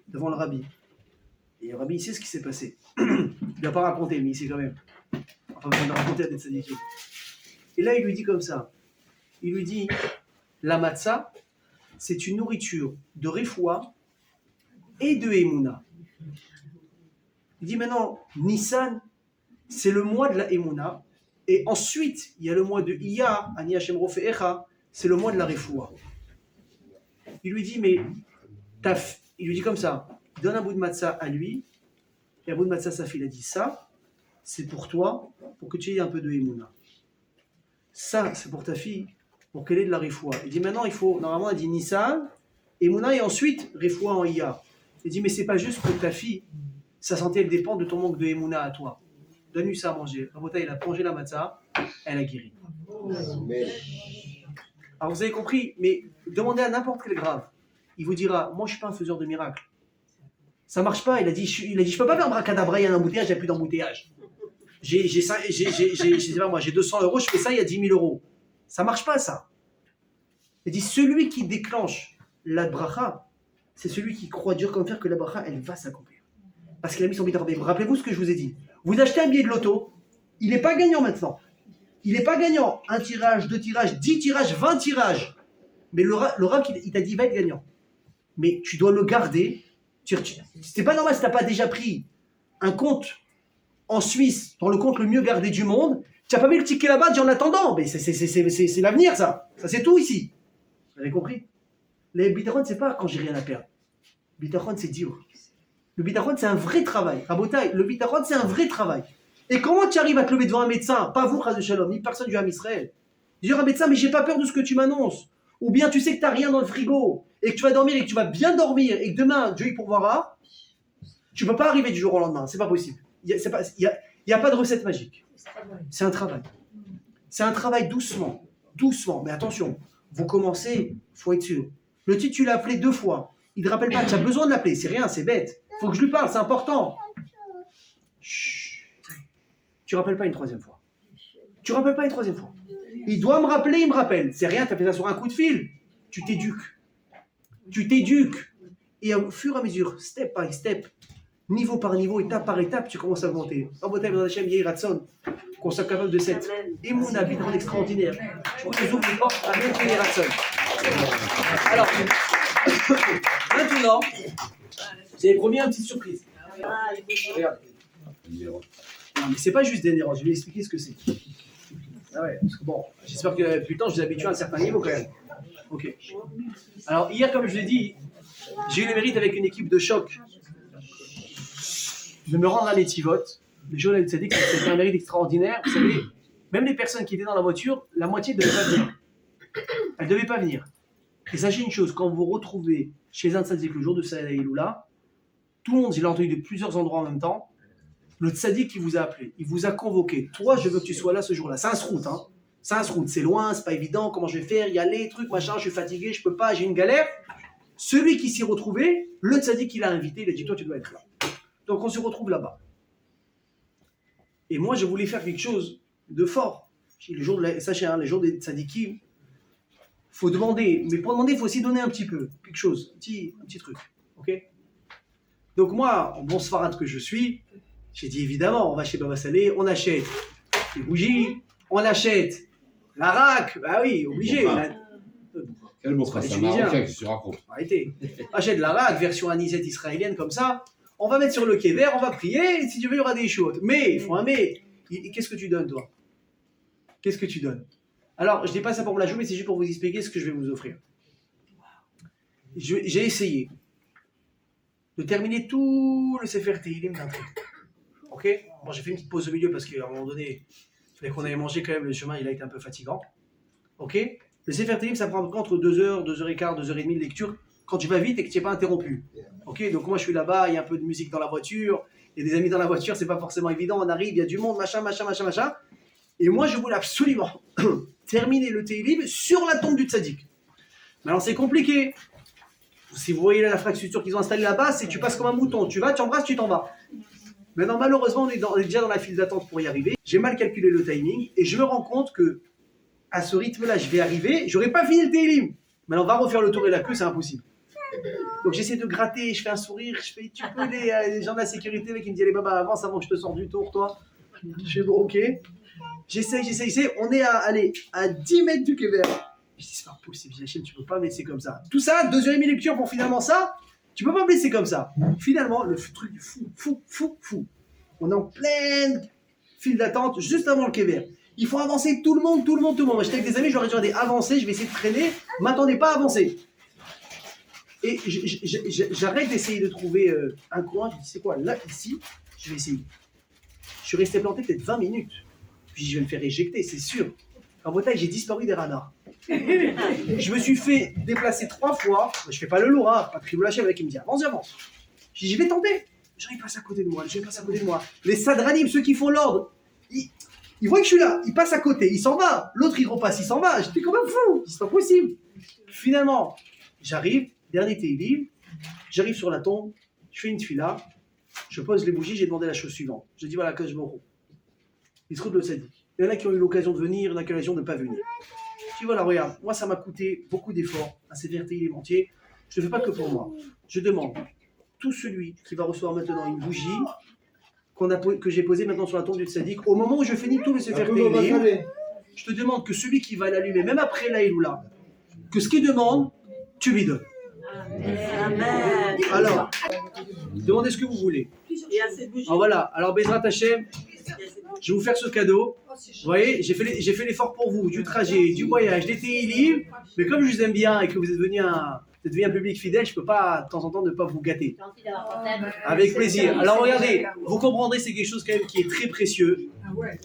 devant le Rabbi. Et le Rabbi, il sait ce qui s'est passé. Il ne l'a pas raconté, mais il sait quand même. Enfin, il l'a raconté à des tzadikim. Et là, il lui dit comme ça. Il lui dit, la matzah, c'est une nourriture de Refoua et de Emouna. Il dit maintenant, Nissan, c'est le mois de la Emouna. Et ensuite, il y a le mois de Iyar, Ani Hashem Rofeecha, c'est le mois de la Refoua. Il lui dit, mais il lui dit comme ça, il donne un bout de matzah à lui, et un bout de matzah à sa fille. Il a dit, ça, c'est pour toi, pour que tu aies un peu de Emouna. Ça, c'est pour ta fille, pour qu'elle ait de la Refoua. Il dit, maintenant, il faut, normalement, il dit Nissan, Emouna, et ensuite, Refoua en Iyar. Il dit, mais c'est pas juste pour ta fille, sa santé, elle dépend de ton manque de Emouna à toi. Donne-lui ça à manger. Rabota, il a plongé la matzah, elle a guéri. Alors vous avez compris, mais demandez à n'importe quel grave. Il vous dira, moi je suis pas un faiseur de miracles. Ça marche pas. Il a dit, je peux pas faire un bracadabra, il y a un embouteillage, il n'y a plus d'embouteillage. J'ai 200 euros, je fais ça, il y a 10 000 euros. Ça marche pas ça. Il dit, celui qui déclenche la bracha, c'est celui qui croit dur comme fer que la bracha, elle va s'accomplir. Parce qu'il a mis son bitachon. Rappelez-vous ce que je vous ai dit. Vous achetez un billet de loto, il n'est pas gagnant maintenant. Il n'est pas gagnant. 1 tirage, 2 tirages, 10 tirages, 20 tirages. Mais le Rav, il t'a dit, il va être gagnant. Mais tu dois le garder. C'est pas normal si tu n'as pas déjà pris un compte en Suisse, dans le compte le mieux gardé du monde. Tu n'as pas mis le ticket là-bas, dit en attendant. Mais c'est l'avenir, ça. Ça, c'est tout ici. Vous avez compris? Le bitachon, c'est pas quand j'ai rien à perdre. Le bitachon, c'est dur. Le bitachon, c'est un vrai travail. Rabotai, le bitachon, c'est un vrai travail. Et comment tu arrives à te lever devant un médecin, pas vous, Chaz de Shalom, ni personne du Ham Israël, dire à un médecin, mais j'ai pas peur de ce que tu m'annonces. Ou bien tu sais que tu n'as rien dans le frigo, et que tu vas dormir, et que tu vas bien dormir, et que demain, Dieu y pourvoira, tu ne peux pas arriver du jour au lendemain, c'est pas possible. Il n'y a pas de recette magique. C'est un travail. C'est un travail doucement, doucement, mais attention, vous commencez, il faut être sûr. Le titre, tu l'as appelé 2 fois, il ne te rappelle pas, tu as besoin de l'appeler, c'est rien, c'est bête. Il faut que je lui parle, c'est important. Chut. Tu ne rappelles pas une 3e fois. Tu ne rappelles pas une 3e fois. Il doit me rappeler, il me rappelle. C'est rien, tu as fait ça sur un coup de fil. Tu t'éduques. Tu t'éduques. Et au fur et à mesure, step by step, niveau par niveau, étape par étape, tu commences à augmenter. Qu'on soit capable de cette émouna vibrante extraordinaire. Je vous ouvre les portes à même Alors, maintenant, j'ai promis une petite surprise. Regarde. Non, mais c'est pas juste des néros, je vais expliquer ce que c'est. Ah ouais, parce que bon, j'espère que depuis le temps, je vous habitue à un certain niveau quand même. Ok. Alors, hier, comme je l'ai dit, j'ai eu le mérite avec une équipe de choc de me rendre à l'Etivot. Le jour où elle s'est dit que c'était un mérite extraordinaire. Vous savez, même les personnes qui étaient dans la voiture, la moitié ne devaient pas venir. Elles ne devaient pas venir. Et sachez une chose, quand vous vous retrouvez chez un tzaddik le jour de Saïd Eloula, tout le monde, je l'ai entendu de plusieurs endroits en même temps, le tzaddik qui vous a appelé, il vous a convoqué. Toi, je veux que tu sois là ce jour-là. C'est un sroute, hein. C'est un sroute. C'est loin, c'est pas évident. Comment je vais faire? Y aller, trucs, machin. Je suis fatigué, je peux pas, j'ai une galère. Celui qui s'y retrouvait, le tzaddik qui l'a invité, il a dit toi, tu dois être là. Donc on se retrouve là-bas. Et moi, je voulais faire quelque chose de fort. Les jours sachez, hein, les jours des tzaddikim, faut demander. Mais pour demander, il faut aussi donner un petit peu, quelque chose, un petit truc. Ok? Donc moi, en bon sfarad que je suis, j'ai dit évidemment, on va chez Baba Salé, on achète des bougies, on achète la raque, bah oui, obligé. Quel beau phrase, c'est un Marocain qui se raconte. Arrêtez. Achète la raque, version anisette israélienne comme ça. On va mettre sur le kéver, on va prier, et si Dieu veut, il y aura des choses. Mais, il faut un mais. Qu'est-ce que tu donnes, toi? Qu'est-ce que tu donnes? Alors, je ne dis pas ça pour me la jouer, mais c'est juste pour vous expliquer ce que je vais vous offrir. J'ai essayé de terminer tout le Sefer Tehillim d'un trait. Ok? Bon, j'ai fait une petite pause au milieu parce qu'à un moment donné, il fallait qu'on aille manger quand même, le chemin il a été un peu fatigant. Ok? Le Sefer Tehillim, ça prend entre 2h, 2h15, 2h30 de lecture quand tu vas vite et que tu n'es pas interrompu. Ok? Donc moi je suis là-bas, il y a un peu de musique dans la voiture, il y a des amis dans la voiture, c'est pas forcément évident, on arrive, il y a du monde, machin. Et moi je voulais absolument terminer le Tehillim sur la tombe du tzaddik. Mais alors c'est compliqué. Si vous voyez là, la fracture qu'ils ont installée là-bas, c'est que tu passes comme un mouton. Tu vas, tu embrasses, tu t'en vas. Maintenant, malheureusement, on est déjà dans la file d'attente pour y arriver. J'ai mal calculé le timing et je me rends compte que à ce rythme-là, je vais arriver. J'aurais pas fini le Tehillim. Maintenant, on va refaire le tour et la queue, c'est impossible. Donc j'essaie de gratter, je fais un sourire, je fais, tu peux les gens de la sécurité, mec, qui me disent, allez, Baba, avance avant que je te sorte du tour, toi. Je fais, bon, ok. J'essaie. On est à 10 mètres du kéver. Je dis, c'est pas possible, Jachim, tu peux pas me laisser comme ça. Tout ça, 2h30 lecture pour finalement ça, tu peux pas me laisser comme ça. Finalement, le truc du fou. On est en pleine file d'attente, juste avant le kéver. Il faut avancer tout le monde. Moi, j'étais avec des amis, j'aurais dit, avancer, je vais essayer de traîner, m'attendez pas à avancer. Et j'arrête d'essayer de trouver un coin, je dis, c'est quoi, là, ici, je vais essayer. Je suis resté planté peut-être 20 minutes. Puis je vais me faire éjecter, c'est sûr. En Bretagne, j'ai disparu des radars. Je me suis fait déplacer 3 fois. Je fais pas le lourd, hein. Pas de lâcher avec qui me dit avance. Je dis, je vais tenter. J'arrive pas à côté de moi. Les sadranim, ceux qui font l'ordre, ils voient que je suis là. Ils passent à côté. Il s'en va. L'autre, il repasse. Il s'en va. J'étais comme un fou. C'est pas possible. Finalement, j'arrive. Dernier Tehillim. J'arrive sur la tombe. Je fais une tefila. Je pose les bougies. J'ai demandé la chose suivante. Je dis voilà, que je me rends. Il se trouve le tzaddik. Il y en a qui ont eu l'occasion de venir, il y en a qui ont eu l'occasion de ne pas venir. Tu vois là, regarde, moi ça m'a coûté beaucoup d'efforts, un Sefer Tehillim entier. Je ne le fais pas que pour moi. Je demande, tout celui qui va recevoir maintenant une bougie que j'ai posée maintenant sur la tombe du tzaddik, au moment où je finis tout le Sefer Tehillim, je te demande que celui qui va l'allumer, même après la Iloula, que ce qu'il demande, tu lui donnes. Amen. Alors, demandez ce que vous voulez. Alors voilà, alors Bezrat Hashem, je vais vous faire ce cadeau. Vous voyez, j'ai fait l'effort pour vous, du trajet, du voyage, des Tehillim. Mais comme je vous aime bien et que vous êtes devenu un public fidèle, je ne peux pas, de temps en temps, ne pas vous gâter. Avec plaisir. Alors regardez, vous comprendrez, c'est quelque chose quand même qui est très précieux.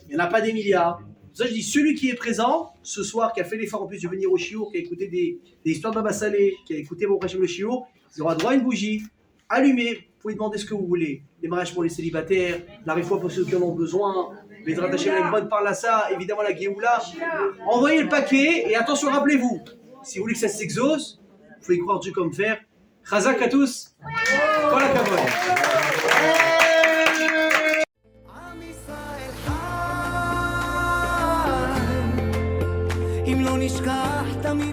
Il n'y en a pas des milliards. Pour ça, je dis, celui qui est présent ce soir, qui a fait l'effort en plus de venir au Chiour, qui a écouté des histoires de Baba Salé, qui a écouté mon Hachem le Chiour, il aura droit à une bougie allumée. Vous pouvez demander ce que vous voulez. Les mariages pour les célibataires, la réfoua pour ceux qui en ont besoin, les rattachés avec bonne parlassa, évidemment la Géoula. Envoyez le paquet et attention, rappelez-vous, si vous voulez que ça s'exauce, il faut y croire Dieu comme faire. Chazak à tous. Voilà Kavod. אם לא נשכח תמיד